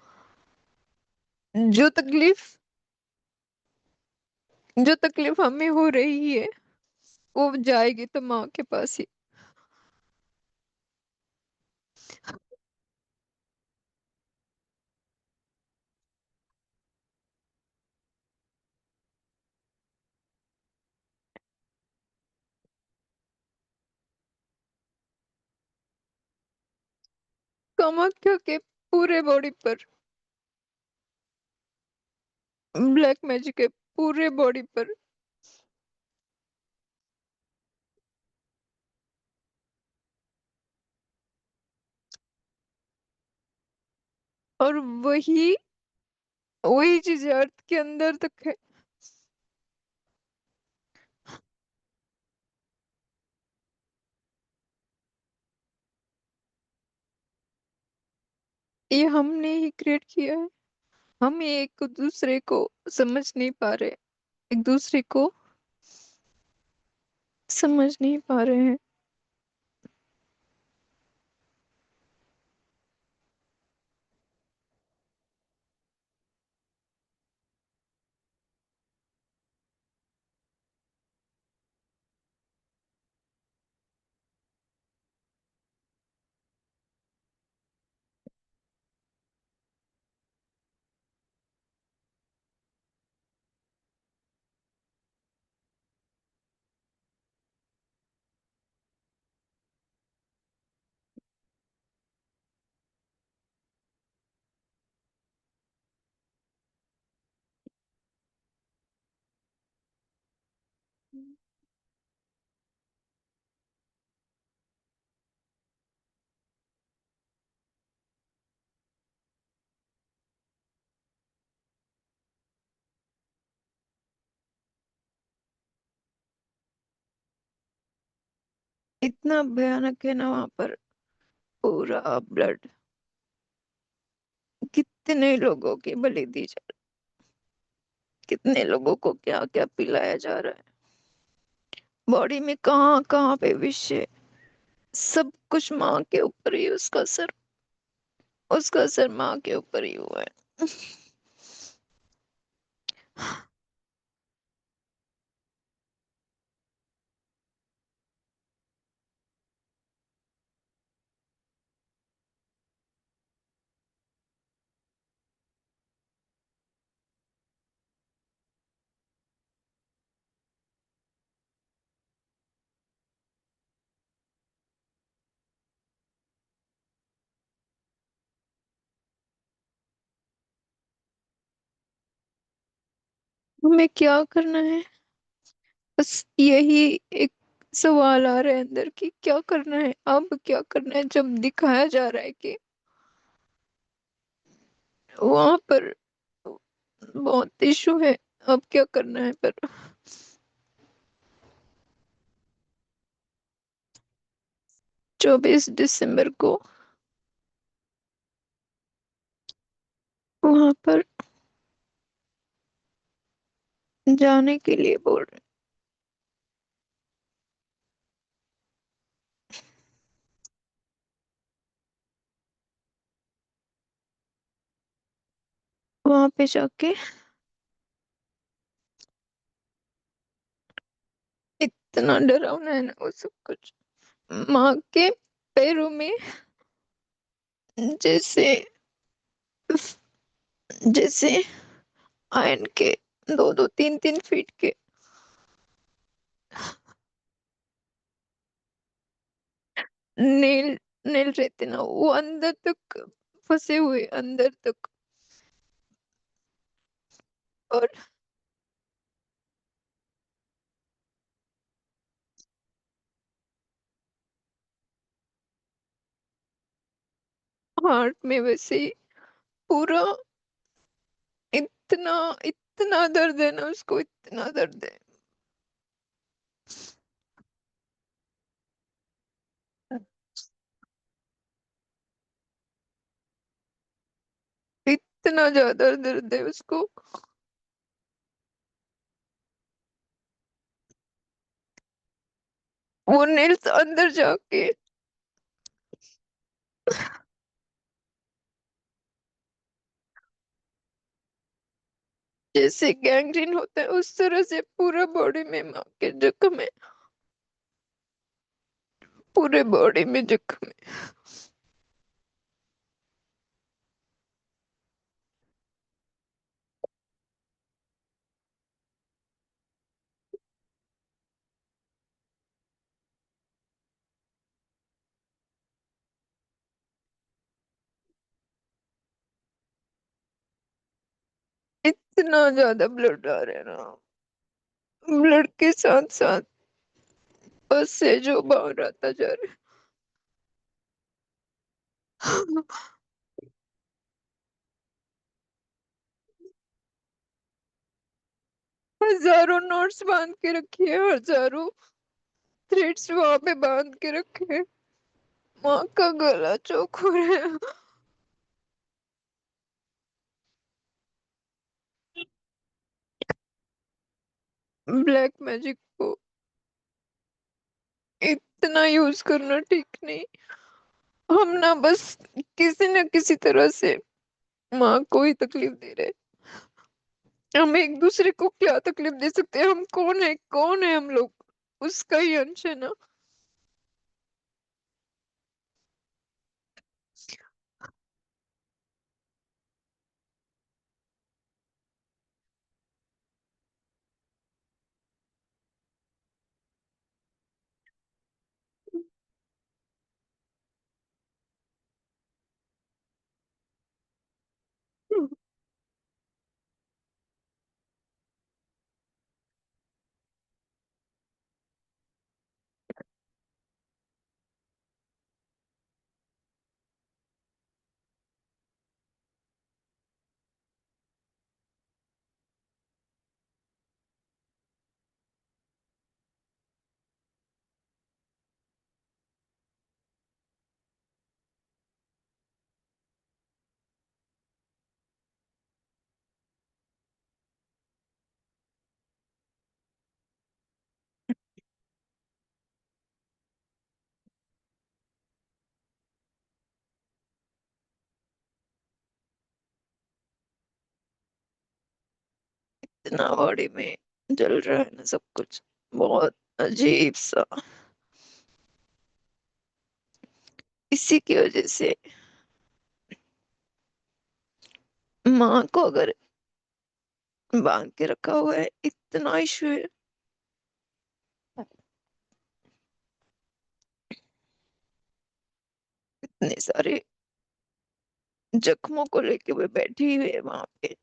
जो तकलीफ जो तकलीफ हमें हो रही है वो जाएगी तो माँ के पास ही। कामाख्या के पूरे बॉडी पर ब्लैक मैजिक है, पूरे बॉडी पर। और वही वही चीज अर्थ के अंदर तक है। ये हमने ही क्रिएट किया है। हम ही एक दूसरे को समझ नहीं पा रहे, एक दूसरे को समझ नहीं पा रहे हैं। इतना भयानक है ना वहां पर, पूरा ब्लड, कितने लोगों की बलि दी जा रही, कितने लोगों को क्या क्या पिलाया जा रहा है, बॉडी में कहाँ कहाँ पे विष है। सब कुछ माँ के ऊपर ही उसका असर माँ के ऊपर ही हुआ है। 'हमें क्या करना है', बस यही एक सवाल आ रहा है अंदर की, क्या करना है, अब क्या करना है, जब दिखाया जा रहा है कि वहां पर बहुत इशू है, अब क्या करना है। पर 24 दिसंबर को वहां पर जाने के लिए बोल रहे वहां पे जाके इतना डरावना है ना वो सब कुछ। माँ के पैरों में जैसे जैसे आयन के 2-2 3-3 फीट के नेल नेल रहते ना, वो अंदर तक फंसे हुए, अंदर तक। और हार्ट में वैसे ही पूरा। इतना इतना दर्द है ना उसको, इतना दर्द है। इतना ज्यादा दर्द है उसको। वो नेल्स अंदर जाके जैसे गैंग्रीन होता है उस तरह से पूरा बॉडी में माँ के जख्म है, पूरे बॉडी में जख्म है। इतना ज्यादा ब्लड आ रहा है ना, ब्लड के साथ साथ बस से जो बाहर आता जा रहा है। हजारों नोट्स बांध के रखी है, हजारों थ्रेड्स वहां पे बांध के रखे हैं। माँ का गला चौक हो रहा है। ब्लैक मैजिक को इतना यूज करना ठीक नहीं। हम ना बस किसी न किसी तरह से माँ को ही तकलीफ दे रहे हैं। हम एक दूसरे को क्या तकलीफ दे सकते हैं? हम कौन है हम लोग? उसका ही अंश है ना। इतना बॉडी में जल रहा है ना सब कुछ, बहुत अजीब सा। इसी की वजह से माँ को अगर बांध के रखा हुआ है, इतना इशू है। इतने सारे जख्मों को लेके वो बैठी हुई है वहां पे।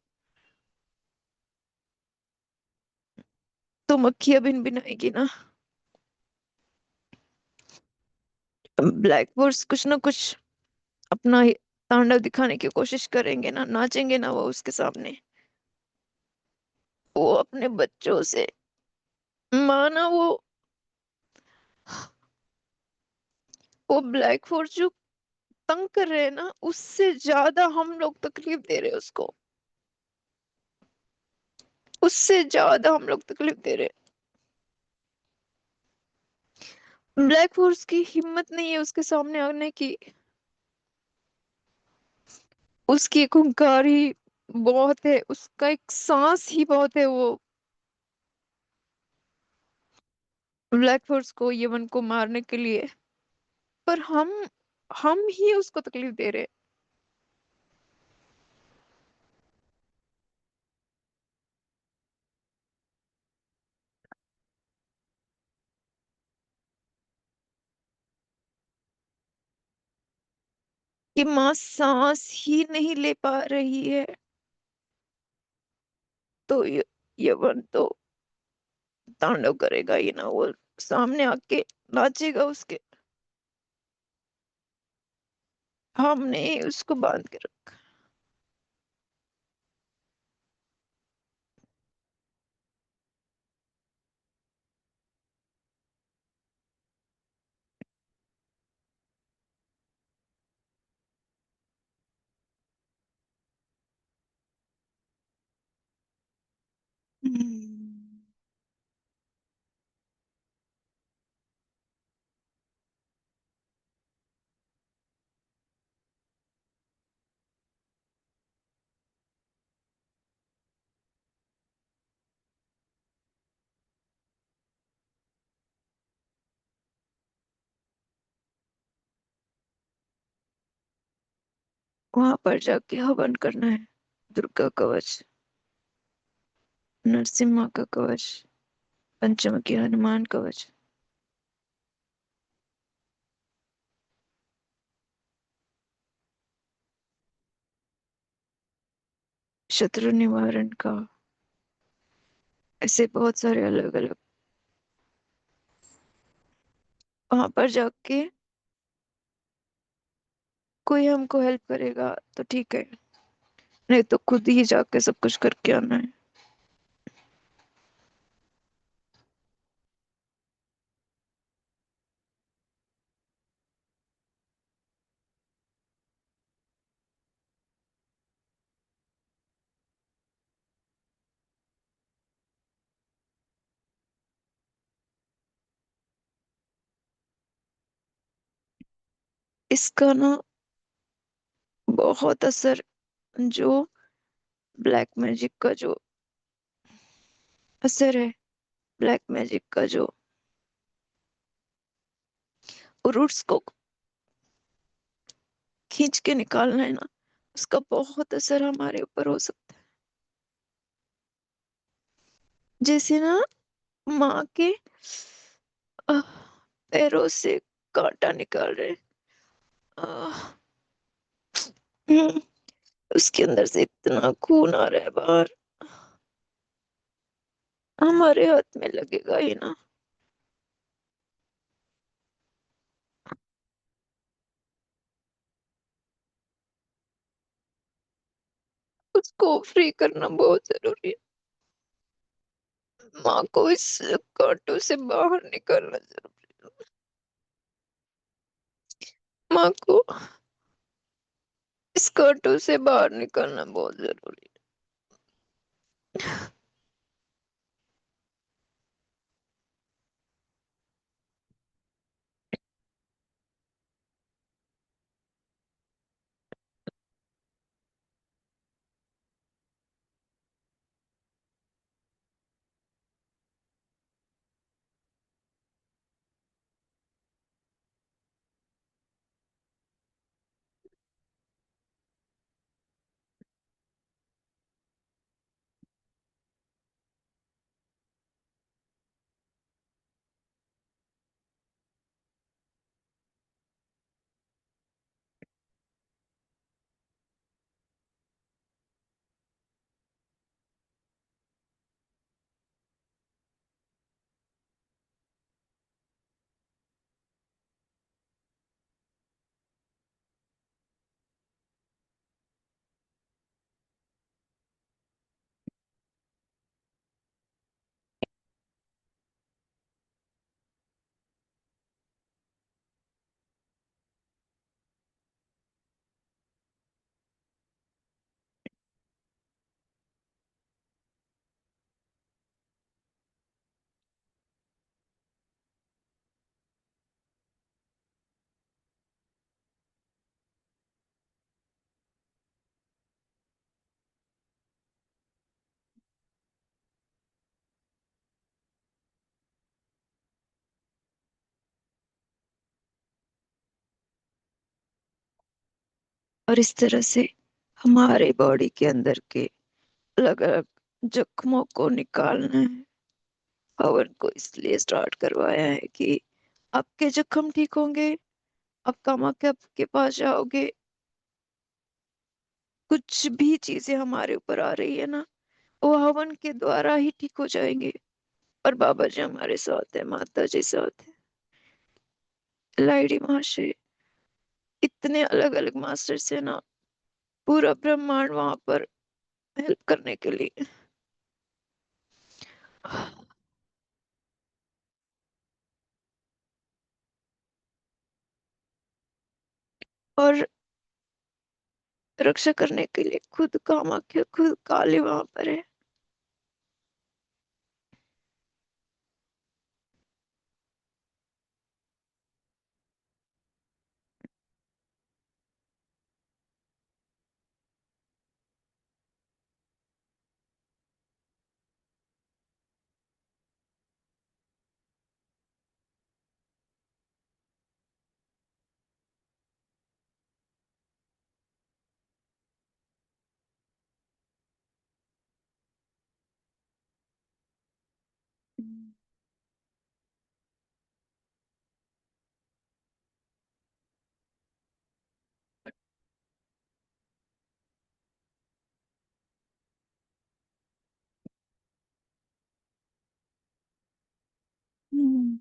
तो मक्खियां भिन भिन आएगी ना। ब्लैक बोर्ड्स कुछ ना कुछ अपना ही तांडव दिखाने की कोशिश करेंगे ना, नाचेंगे ना वो उसके सामने। वो अपने बच्चों से माना वो ब्लैक फोर्स जो तंग कर रहे हैं ना, उससे ज्यादा हम लोग तकलीफ दे रहे हैं उसको। उससे ज्यादा हम लोग तकलीफ दे रहे हैं। ब्लैक फोर्स की हिम्मत नहीं है उसके सामने आने की। उसकी एक हुंकार ही बहुत है, उसका एक सांस ही बहुत है वो, ब्लैक फोर्स को, यमन को मारने के लिए। पर हम ही उसको तकलीफ दे रहे हैं। कि माँ सांस ही नहीं ले पा रही है, तो यमन तो तांडव करेगा ही ना, वो सामने आके नाचेगा उसके। हमने उसको बांध के रखा। वहां पर जाके हवन करना है। दुर्गा कवच, नरसिम्हा का कवच, पंचमुखी हनुमान कवच। शत्रु निवारण का, ऐसे बहुत सारे अलग अलग। वहां पर जाके कोई हमको हेल्प करेगा तो ठीक है, नहीं तो खुद ही जाके सब कुछ करके आना है। इसका ना बहुत असर, जो ब्लैक मैजिक का जो असर है, ब्लैक मैजिक का जो रूट्स को खींच के निकालना है ना, उसका बहुत असर हमारे ऊपर हो सकता है। जैसे ना माँ के आह, पैरों से कांटा निकाल रहे, आह, हम्म, उसके अंदर से इतना खून आ रहा है बाहर, हमारे हाथ में लगेगा ही ना। उसको फ्री करना बहुत जरूरी है। माँ को इस कांटों से बाहर निकालना जरूरी है। माँ को इस कांटों से बाहर निकालना बहुत जरूरी और इस तरह से हमारे बॉडी के अंदर के अलग अलग जख्मों को निकालना है। हवन को इसलिए स्टार्ट करवाया है कि आपके जख्म ठीक होंगे, आप कामाख्या के पास जाओगे, कुछ भी चीजें हमारे ऊपर आ रही है ना, वो हवन के द्वारा ही ठीक हो जाएंगे। और बाबा जी हमारे साथ है, माता जी साथ है, लाइडी महाशय, इतने अलग अलग मास्टर्स है ना, पूरा ब्रह्मांड वहां पर हेल्प करने के लिए। और रक्षा करने के लिए खुद कामाख्या, खुद काली वहां पर है। हम्म।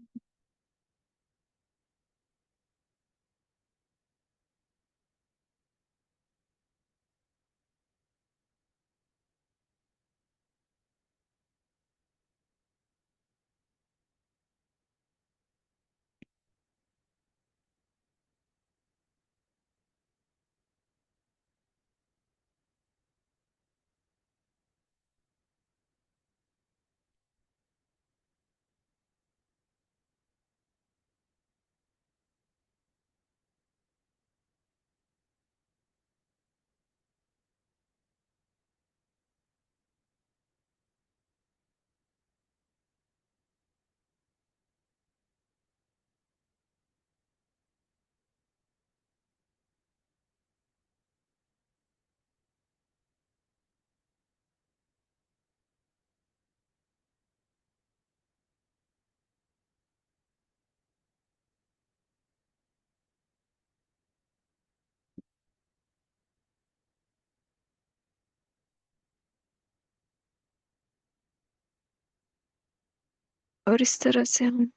और इस तरह से हम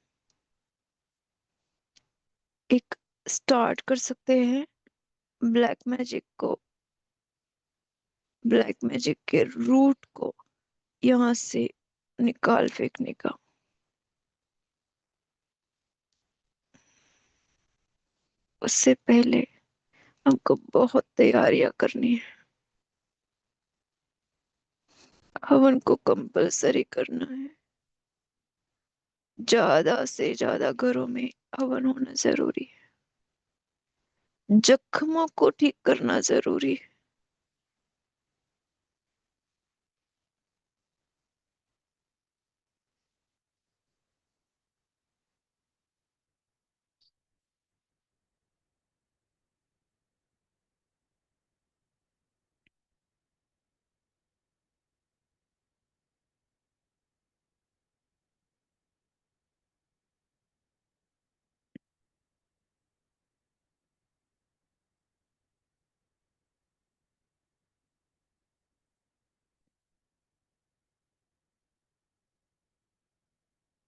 एक स्टार्ट कर सकते हैं ब्लैक मैजिक को, ब्लैक मैजिक के रूट को यहाँ से निकाल फेंकने का। उससे पहले हमको बहुत तैयारियां करनी है। हवन को कंपलसरी करना है। ज्यादा से ज्यादा घरों में हवन होना जरूरी है। जख्मों को ठीक करना जरूरी है।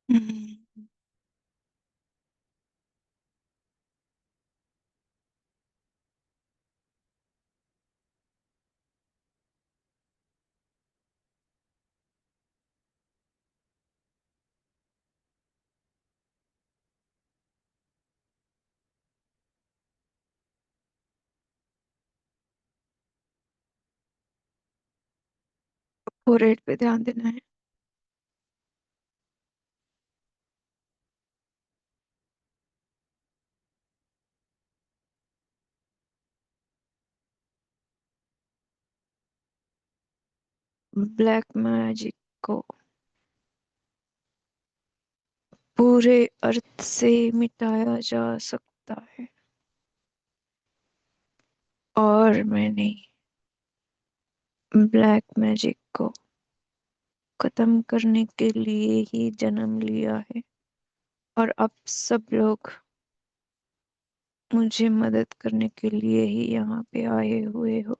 हम्म। फोरहेड पे ध्यान देना है। ब्लैक मैजिक को पूरे अर्थ से मिटाया जा सकता है। और मैंने ब्लैक मैजिक को खत्म करने के लिए ही जन्म लिया है, और आप सब लोग मुझे मदद करने के लिए ही यहाँ पे आए हुए हो।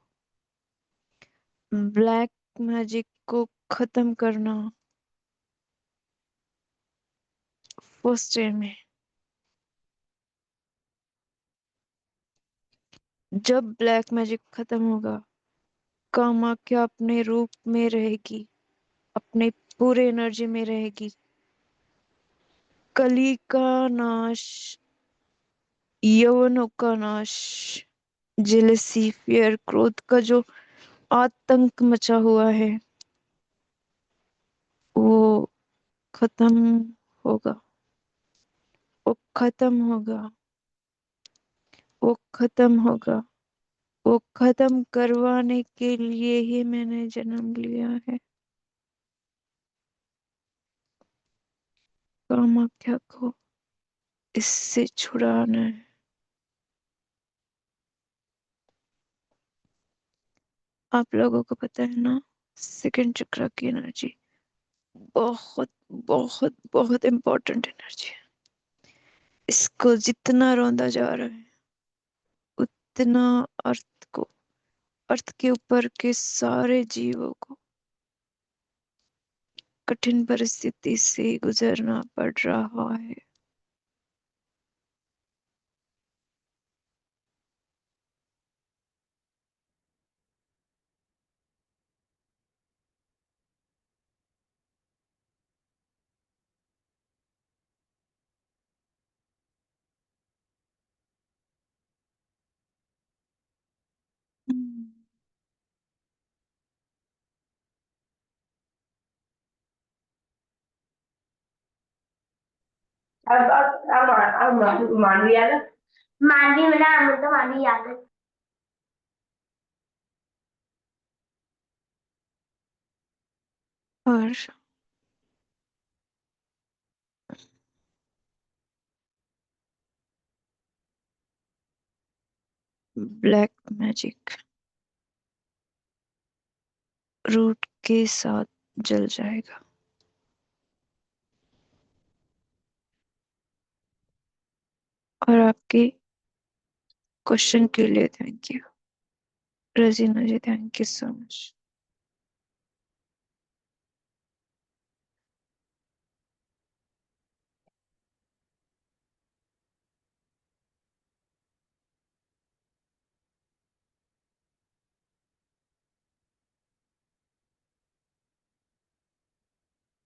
ब्लैक मैजिक को खत्म करना फर्स्ट ईयर में। जब ब्लैक मैजिक खत्म होगा, कामाख्या अपने रूप में रहेगी, अपने पूरे एनर्जी में रहेगी। कली का नाश, यौवनों का नाश, जेलसी, फियर, क्रोध का जो आतंक मचा हुआ है, वो खत्म होगा। वो खत्म होगा। वो खत्म होगा। वो खत्म करवाने के लिए ही मैंने जन्म लिया है। कामाख्या को इससे छुड़ाना है। आप लोगों को पता है ना, सेकंड चक्र की एनर्जी बहुत बहुत बहुत इंपॉर्टेंट एनर्जी है। इसको जितना रौंदा जा रहा है, उतना अर्थ को, अर्थ के ऊपर के सारे जीवों को कठिन परिस्थिति से गुजरना पड़ रहा है। हम्म। मांडवी याद मांडवी में ना हमें तो मांडवी याद है। और ब्लैक मैजिक रूट के साथ जल जाएगा। और आपके क्वेश्चन के लिए thank you Rajina ji, thank you so much.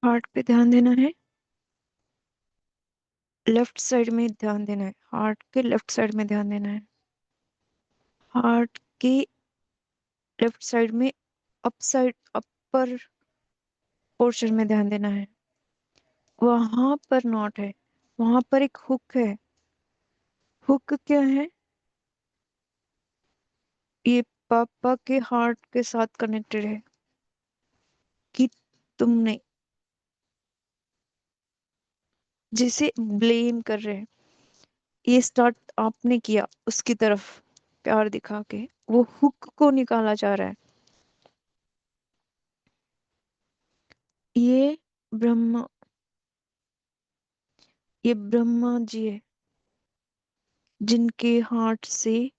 Heart पे ध्यान देना है। लेफ्ट साइड में ध्यान देना है, हार्ट के लेफ्ट साइड में ध्यान देना है। हार्ट के लेफ्ट साइड में, अप साइड, अपर पोर्शन में ध्यान देना है। वहां पर नॉट है, वहां पर एक हुक है। हुक क्या है? ये पापा के हार्ट के साथ कनेक्टेड है, कि तुमने जिसे ब्लेम कर रहे हैं, ये स्टार्ट आपने किया उसकी तरफ प्यार दिखा के, वो हुक को निकाला जा रहा है। ये ब्रह्मा, ये ब्रह्मा जी है, जिनके हार्ट से,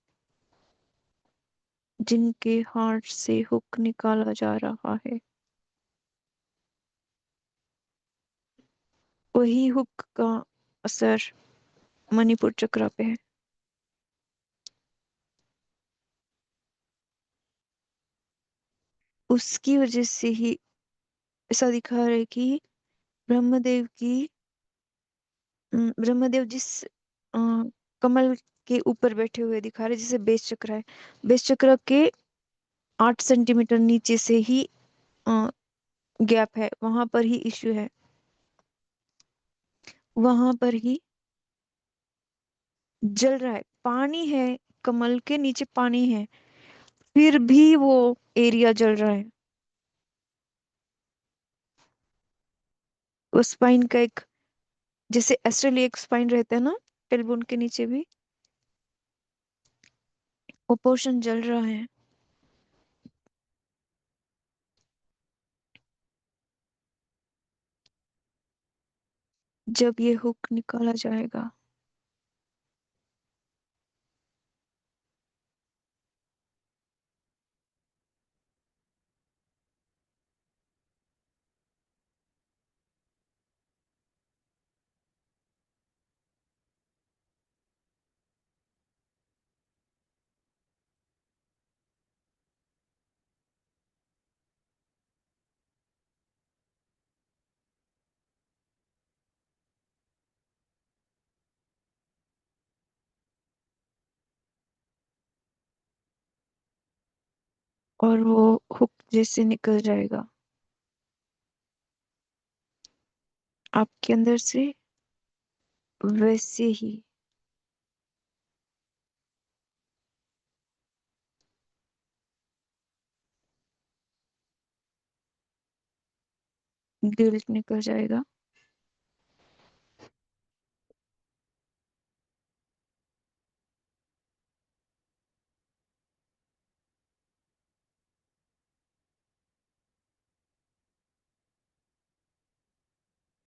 जिनके हार्ट से हुक निकाला जा रहा है, वही हुक का असर मणिपुर चक्र पे है। उसकी वजह से ही ऐसा दिखा रहा है कि ब्रह्मदेव की, ब्रह्मदेव जिस अ, कमल के ऊपर बैठे हुए दिखा रहे, जिसे बेस चक्र है, बेस चक्र के 8 सेंटीमीटर नीचे से ही गैप है, वहां पर ही इश्यू है। वहां पर ही जल रहा है, पानी है, कमल के नीचे पानी है, फिर भी वो एरिया जल रहा है। वो स्पाइन का एक, जैसे एस्ट्रल एक स्पाइन रहता है ना, टेलबोन के नीचे भी, वो पोर्शन जल रहा है। जब ये हुक निकाला जाएगा और वो हुक जैसे निकल जाएगा आपके अंदर से, वैसे ही गिल्ट निकल जाएगा।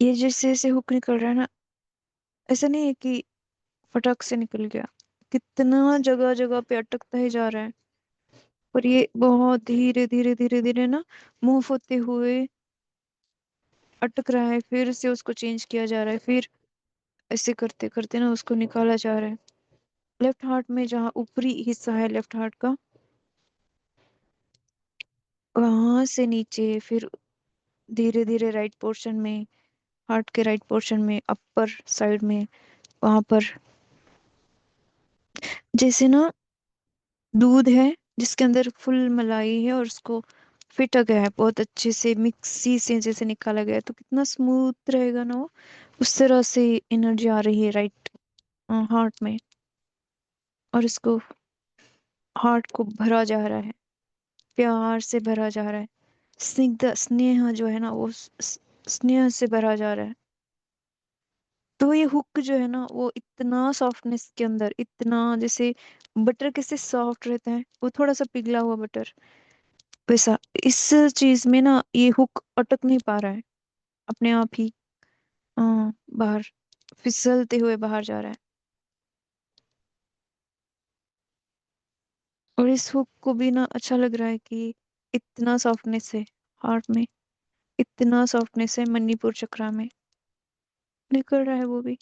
ये जैसे जैसे हुक निकल रहा है ना, ऐसा नहीं है कि फटक से निकल गया, कितना जगह जगह पे अटकता ही जा रहा है। और ये बहुत धीरे धीरे धीरे धीरे ना मूव होते हुए अटक रहा है, फिर से उसको चेंज किया जा रहा है, फिर ऐसे करते करते ना उसको निकाला जा रहा है। लेफ्ट हार्ट में जहाँ ऊपरी हिस्सा है लेफ्ट हार्ट का, वहां से नीचे, फिर धीरे धीरे राइट पोर्शन में, हार्ट के राइट पोर्शन में, अपर साइड में, वहां पर जैसे ना दूध है जिसके अंदर फुल मलाई है और उसको फिटा गया है बहुत अच्छे से, मिक्सी से जैसे निकाला गया है, तो कितना स्मूथ रहेगा ना वो। उस तरह से एनर्जी आ रही है राइट हार्ट में, और इसको हार्ट को भरा जा रहा है, प्यार से भरा जा रहा है, स्निग्ध स्नेह जो है ना वो स्नेह से भरा जा रहा है। तो ये हुक जो है ना वो इतना सॉफ्टनेस के अंदर, इतना जैसे बटर कैसे सॉफ्ट रहता है, वो थोड़ा सा पिघला हुआ बटर, वैसा इस चीज में ना ये हुक अटक नहीं पा रहा है, अपने आप ही बाहर फिसलते हुए बाहर जा रहा है। और इस हुक को भी ना अच्छा लग रहा है कि इतना सॉफ्टनेस है हार्ट में, इतना सॉफ्टनेस है मणिपुर चक्रा में, निकल रहा है वो भी।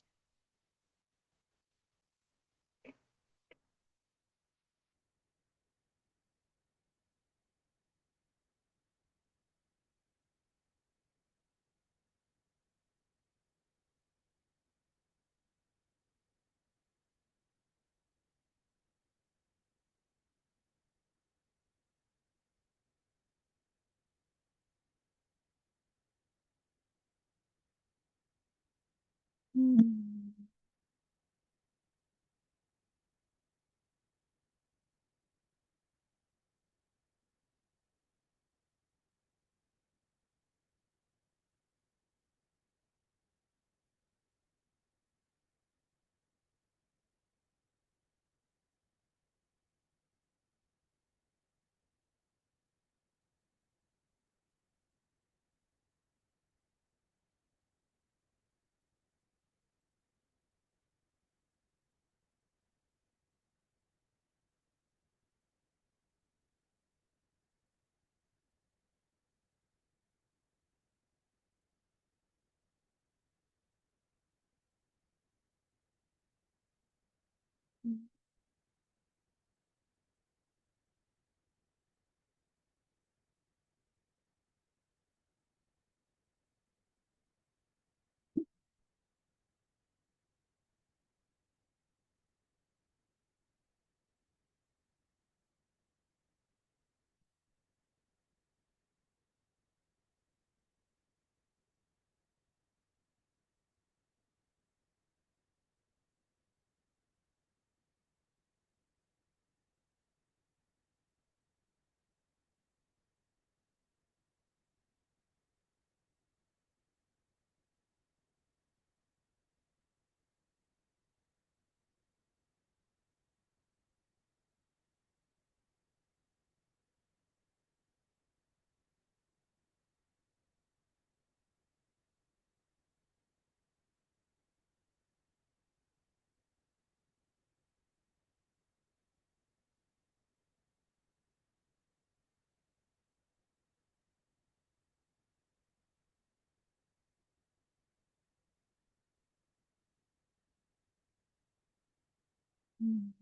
हम्म।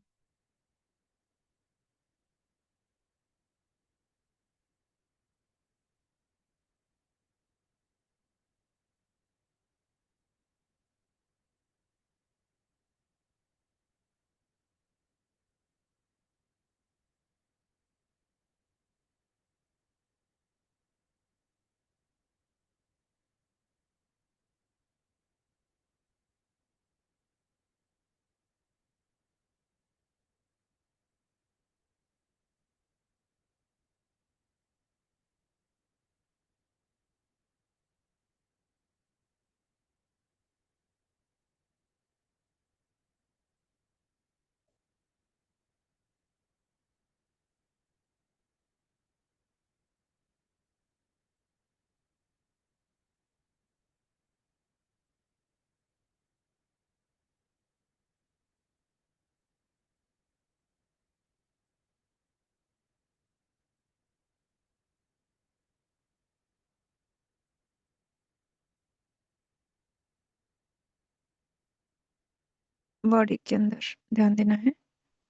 बॉडी के अंदर ध्यान देना है,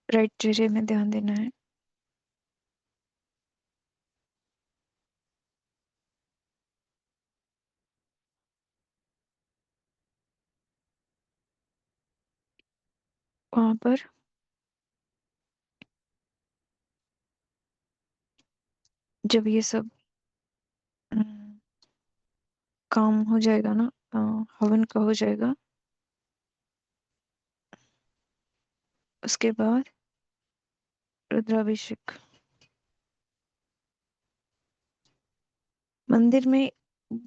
राइट चेहरे में ध्यान देना है। वहां पर जब ये सब हम्म, काम हो जाएगा ना, हवन का हो जाएगा, उसके बाद रुद्राभिषेक मंदिर में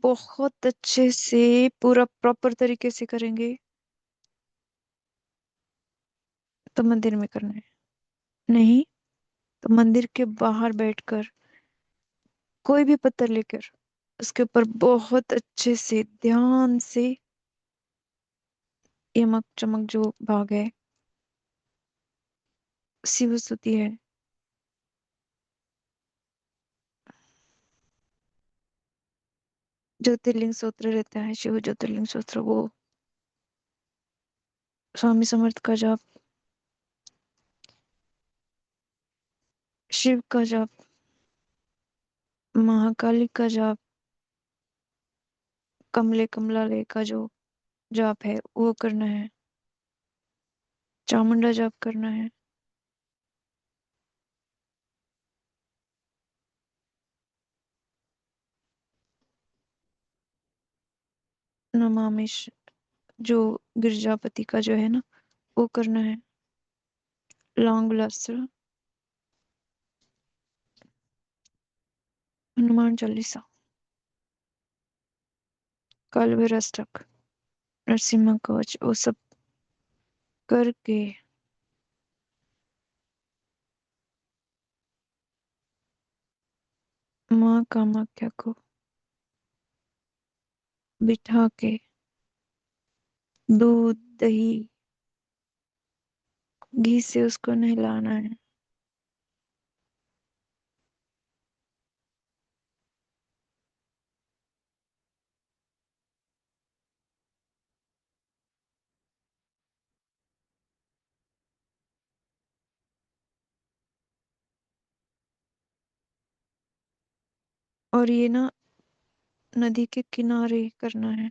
बहुत अच्छे से पूरा प्रॉपर तरीके से करेंगे। तो मंदिर में करना है, नहीं तो मंदिर के बाहर बैठकर कोई भी पत्थर लेकर उसके ऊपर बहुत अच्छे से ध्यान से यमक चमक जो भाग है, शिव स्तुति है, ज्योतिर्लिंग स्तोत्र रहता है, शिव ज्योतिर्लिंग स्तोत्र, वो स्वामी समर्थ का जाप, शिव का जाप, महाकाली का जाप, कमले कमलालय का जो जाप है वो करना है, चामुंडा जाप करना है, नमामि जो गिरजापति का जो है ना वो करना है, लौंग लहसुन, हनुमान चालीसा, काल भैरव अष्टक, नरसिम्हा कवच, वो सब करके माँ कामाख्या को बिठा के दूध दही घी से उसको नहलाना है। और ये ना नदी के किनारे करना है।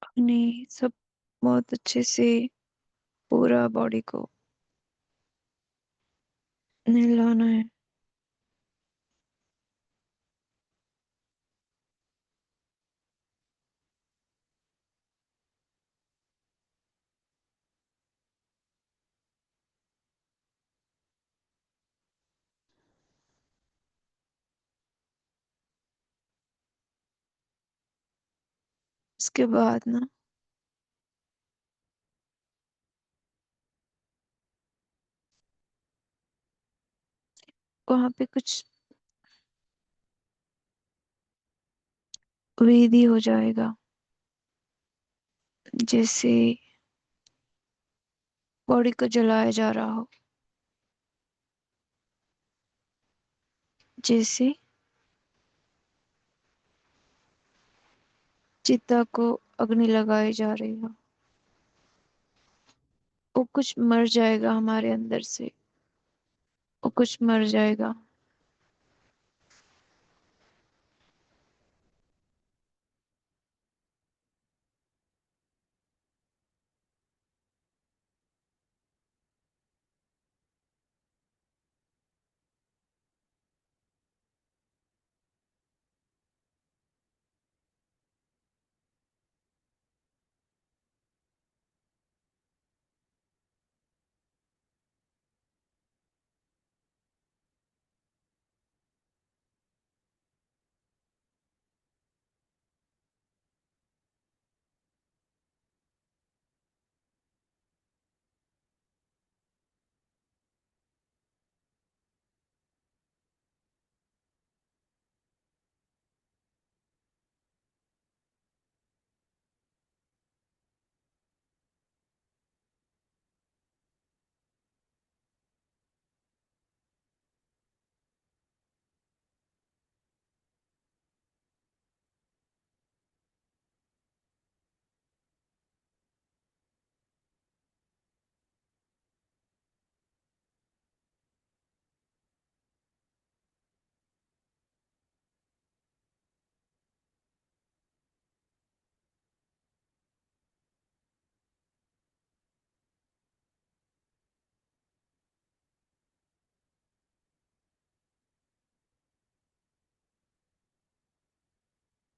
अपने सब बहुत अच्छे से पूरा बॉडी को नहलाना है। उसके बाद ना वहां पे कुछ विधि हो जाएगा, जैसे बॉडी को जलाया जा रहा हो, जैसे चिता को अग्नि लगाई जा रही हो, वो कुछ मर जाएगा हमारे अंदर से, वो कुछ मर जाएगा।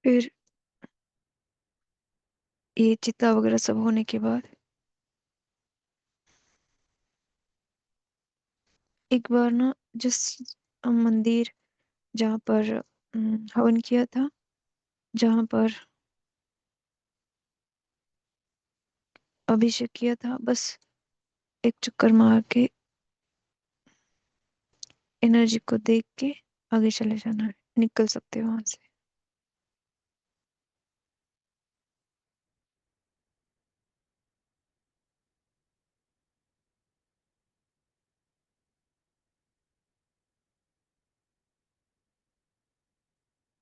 फिर ये चिता वगैरह सब होने के बाद एक बार ना, जिस मंदिर जहाँ पर हवन किया था, जहाँ पर अभिषेक किया था, बस एक चक्कर मार के एनर्जी को देख के आगे चले जाना है, निकल सकते हो वहां से।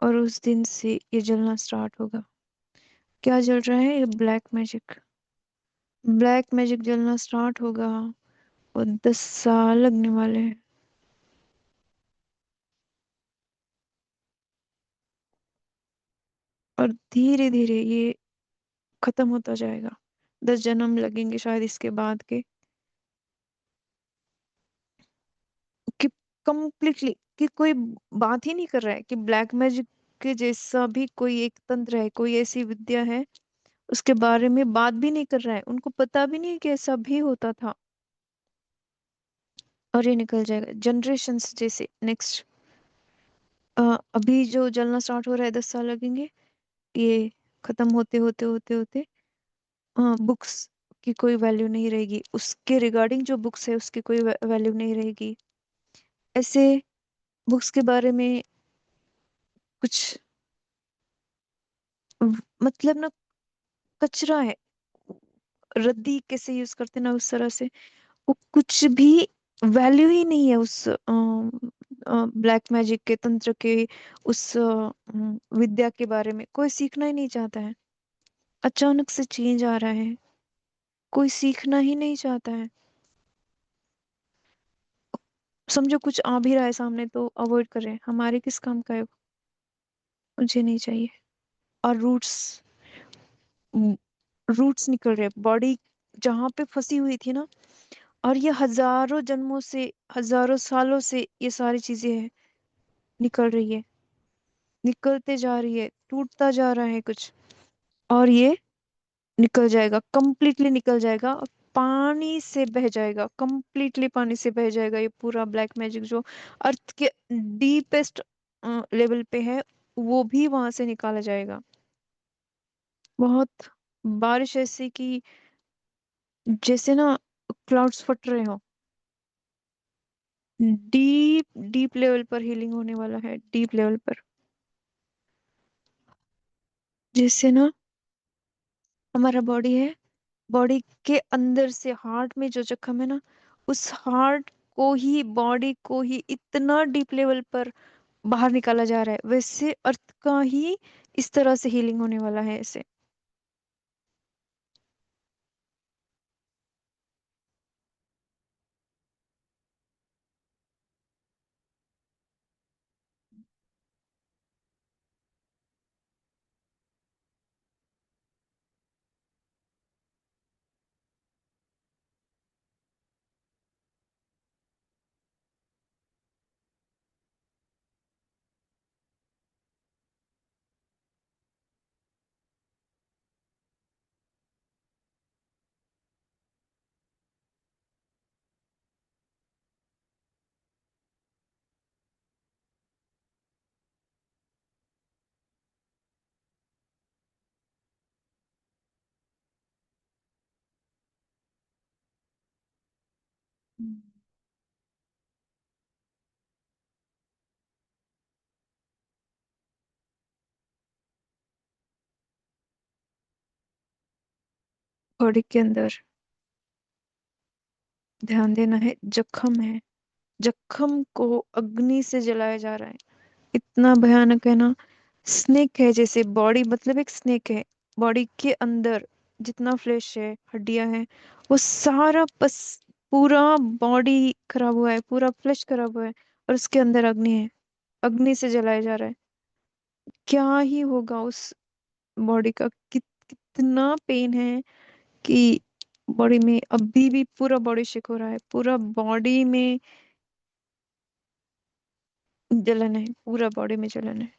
और उस दिन से ये जलना स्टार्ट होगा। क्या जल रहा है? ये ब्लैक मैजिक। ब्लैक मैजिक जलना स्टार्ट होगा, और 10 साल लगने वाले हैं। और धीरे धीरे ये खत्म होता जाएगा। 10 जन्म लगेंगे शायद इसके बाद के, कि कंप्लीटली, कि कोई बात ही नहीं कर रहा है कि ब्लैक मैजिक के जैसा भी कोई एक तंत्र है, कोई ऐसी विद्या है, उसके बारे में बात भी नहीं कर रहा है। उनको पता भी नहीं कि ऐसा भी होता था। और ये निकल जाएगा जनरेशन्स जैसे नेक्स्ट। अभी जो जलना स्टार्ट हो रहा है, 10 साल लगेंगे। ये खत्म होते होते होते होते बुक्स की कोई वैल्यू नहीं रहेगी, उसके रिगार्डिंग जो बुक्स है उसकी कोई वैल्यू नहीं रहेगी। ऐसे बुक्स के बारे में कुछ मतलब ना, कचरा है। रद्दी कैसे यूज करते ना, उस तरह से वो कुछ भी वैल्यू ही नहीं है उस ब्लैक मैजिक के तंत्र के, उस विद्या के बारे में कोई सीखना ही नहीं चाहता है। अचानक से चेंज आ रहा है, कोई सीखना ही नहीं चाहता है। समझो कुछ आ भी रहा है सामने तो अवॉइड करें, हमारे किस काम का है वो? मुझे नहीं चाहिए। और रूट्स, रूट्स निकल रहे, बॉडी जहाँ पे फंसी हुई थी ना, और ये हजारों जन्मों से, हजारों सालों से ये सारी चीजें है, निकल रही है, निकलते जा रही है, टूटता जा रहा है कुछ। और ये निकल जाएगा, कंप्लीटली निकल जाएगा, और पानी से बह जाएगा, कंप्लीटली पानी से बह जाएगा। ये पूरा ब्लैक मैजिक जो अर्थ के डीपेस्ट लेवल पे है, वो भी वहां से निकाला जाएगा। बहुत बारिश ऐसी कि जैसे ना क्लाउड्स फट रहे हो। डीप डीप लेवल पर हीलिंग होने वाला है, डीप लेवल पर। जैसे ना हमारा बॉडी है, बॉडी के अंदर से हार्ट में जो जख्म है ना, उस हार्ट को ही, बॉडी को ही इतना डीप लेवल पर बाहर निकाला जा रहा है, वैसे अर्थ का ही इस तरह से हीलिंग होने वाला है ऐसे। बॉडी के अंदर ध्यान देना है, जख्म है, जख्म को अग्नि से जलाया जा रहा है। इतना भयानक है ना। स्नेक है, जैसे बॉडी मतलब एक स्नेक है। बॉडी के अंदर जितना फ्लेश है, हड्डियां हैं, वो सारा बस पूरा बॉडी खराब हुआ है, पूरा फ्लेश खराब हुआ है, और उसके अंदर अग्नि है। अग्नि से जलाया जा रहा है। क्या ही होगा उस बॉडी का, कितना पेन है कि बॉडी में अभी भी पूरा बॉडी शेक हो रहा है, पूरा बॉडी में जलन है, पूरा बॉडी में जलन है।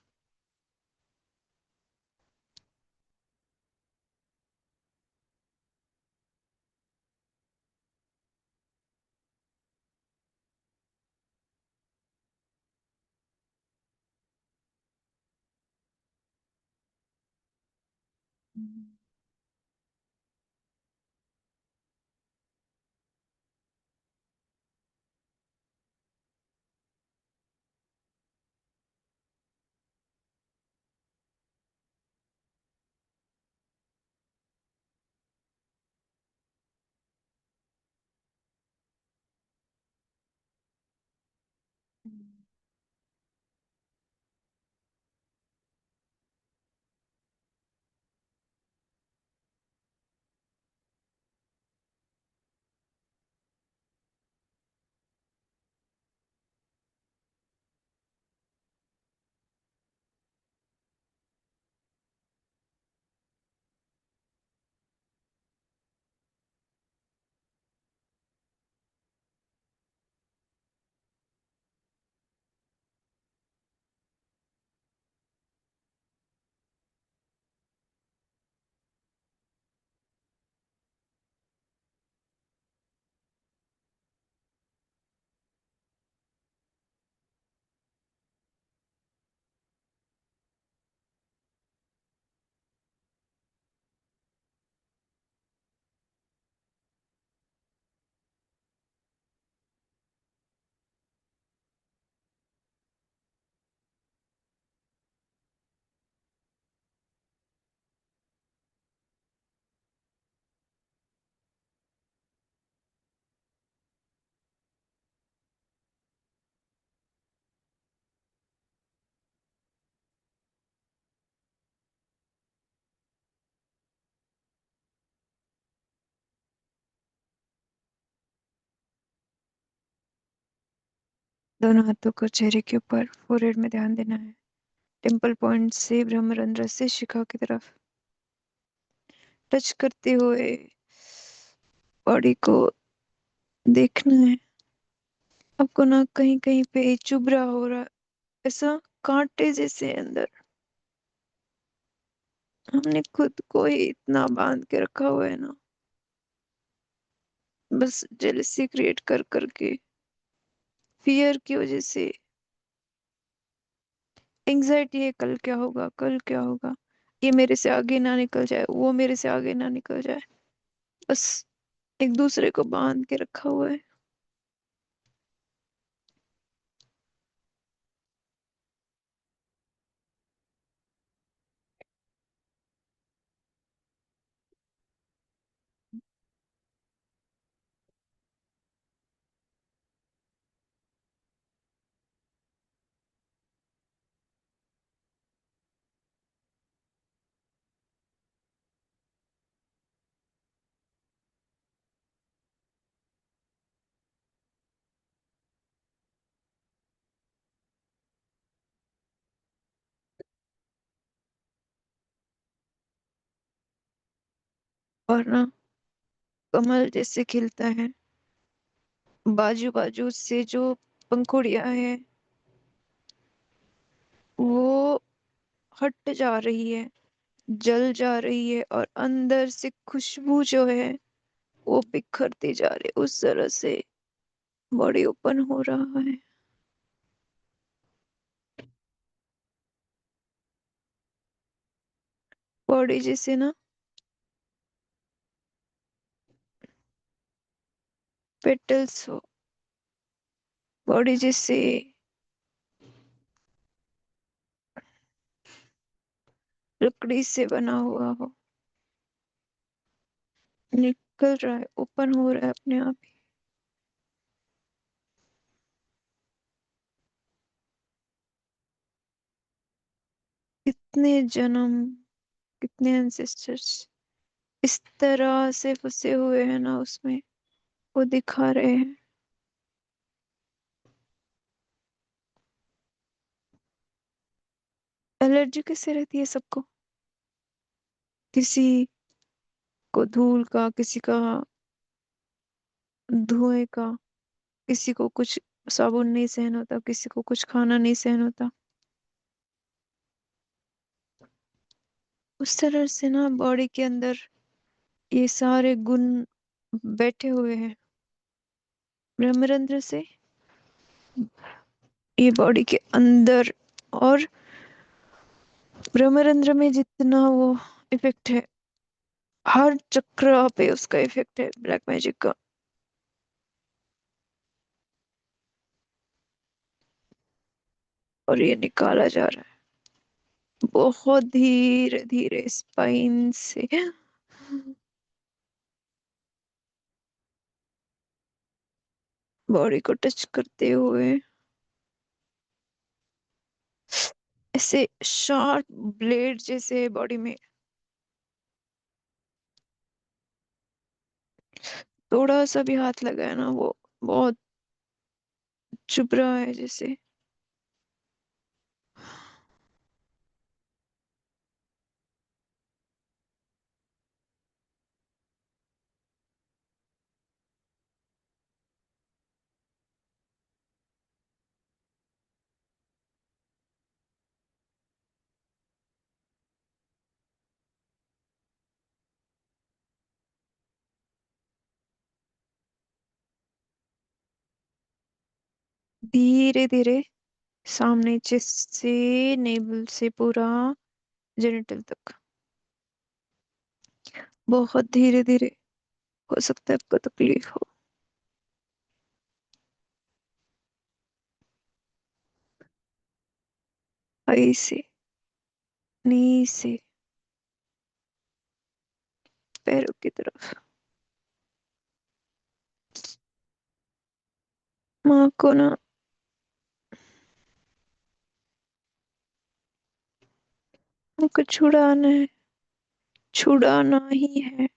दोनों हाथों को चेहरे के ऊपर फोrehead में ध्यान देना है। टेम्पल पॉइंट से ब्रह्मरंध्र से शिखा की तरफ टच करते हुए बॉडी को देखना है। आपको ना कहीं कहीं पे चुभ रहा हो रहा, ऐसा कांटे जैसे अंदर। हमने खुद को ही इतना बांध के रखा हुआ है ना, बस जेलसी क्रिएट कर करके, फियर की वजह से। एंजाइटी है, कल क्या होगा, कल क्या होगा, ये मेरे से आगे ना निकल जाए, वो मेरे से आगे ना निकल जाए, बस एक दूसरे को बांध के रखा हुआ है। और ना कमल जैसे खिलता है, बाजू बाजू से जो पंखुड़ियां हैं वो हट जा रही है, जल जा रही है, और अंदर से खुशबू जो है वो बिखरती जा रही है। उस तरह से बॉडी ओपन हो रहा है। बॉडी जैसे ना पेटल्स हो, बॉडी जैसे लकड़ी से बना हुआ हो, निकल रहा है, ओपन हो रहा है अपने आप ही। कितने जन्म, कितने एंसेस्टर्स इस तरह से फंसे हुए हैं ना उसमें, वो दिखा रहे हैं। एलर्जी कैसे रहती है सबको, किसी को धूल का, किसी का धुएं का, किसी को कुछ साबुन नहीं सहन होता, किसी को कुछ खाना नहीं सहन होता। उस तरह से ना बॉडी के अंदर ये सारे गुण बैठे हुए हैं ब्रह्मरंध्र से, ये बॉडी के अंदर। और ब्रह्मरंध्र में जितना वो इफेक्ट है, हर चक्र पे उसका इफेक्ट है ब्लैक मैजिक का। और ये निकाला जा रहा है बहुत धीरे धीरे स्पाइन से, बॉडी को टच करते हुए, ऐसे शार्प ब्लेड जैसे बॉडी में। थोड़ा सा भी हाथ लगाया ना वो बहुत चुभ रहा है जैसे। धीरे धीरे सामने चेस्ट से, नेवल से पूरा जेनिटल तक, बहुत धीरे धीरे। हो सकता है आपको तकलीफ हो। आई से, नी से, पैरों की तरफ। माँ को ना, हमको छुड़ाना है, छुड़ाना ही है।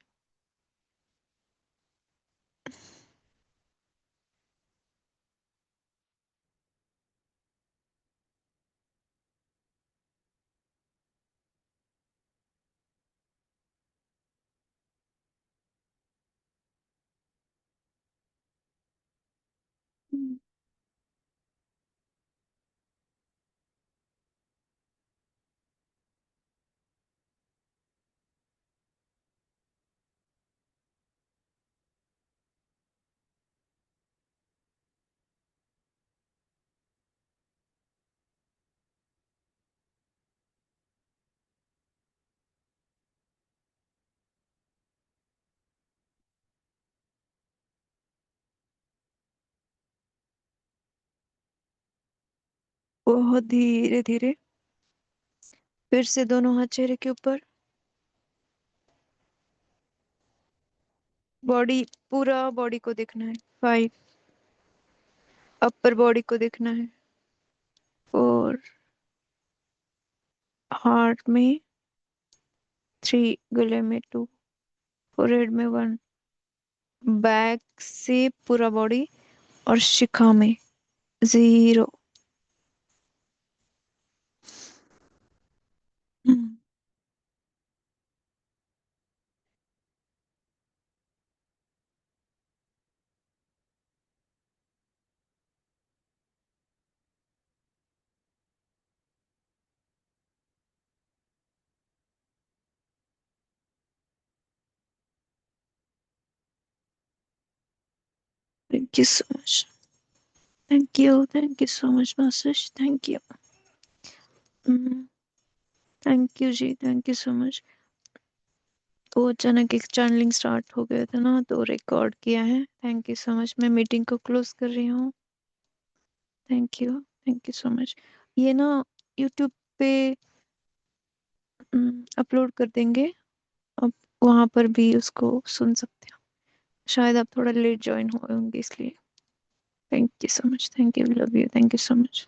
बहुत धीरे धीरे फिर से दोनों हाथ चेहरे के ऊपर, बॉडी, पूरा बॉडी को देखना है। 5, अपर बॉडी को देखना है। 4, हार्ट में 3, गले में 2, फोरहेड में 1, बैक से पूरा बॉडी, और शिखा में 0। Thank you so much, thank you so much Masish, thank you, thank you ji, thank you so much. वो अचानक एक चैनलिंग स्टार्ट हो गया था ना, तो रिकॉर्ड किया है। Thank you so much. मैं मीटिंग को क्लोज कर रही हूँ। Thank you so much. ये ना यूट्यूब पे अपलोड कर देंगे, अब वहां पर भी उसको सुन सकते हो। शायद आप थोड़ा लेट ज्वाइन हुए होंगे इसलिए। Thank you so much, thank you, love you, thank you so much.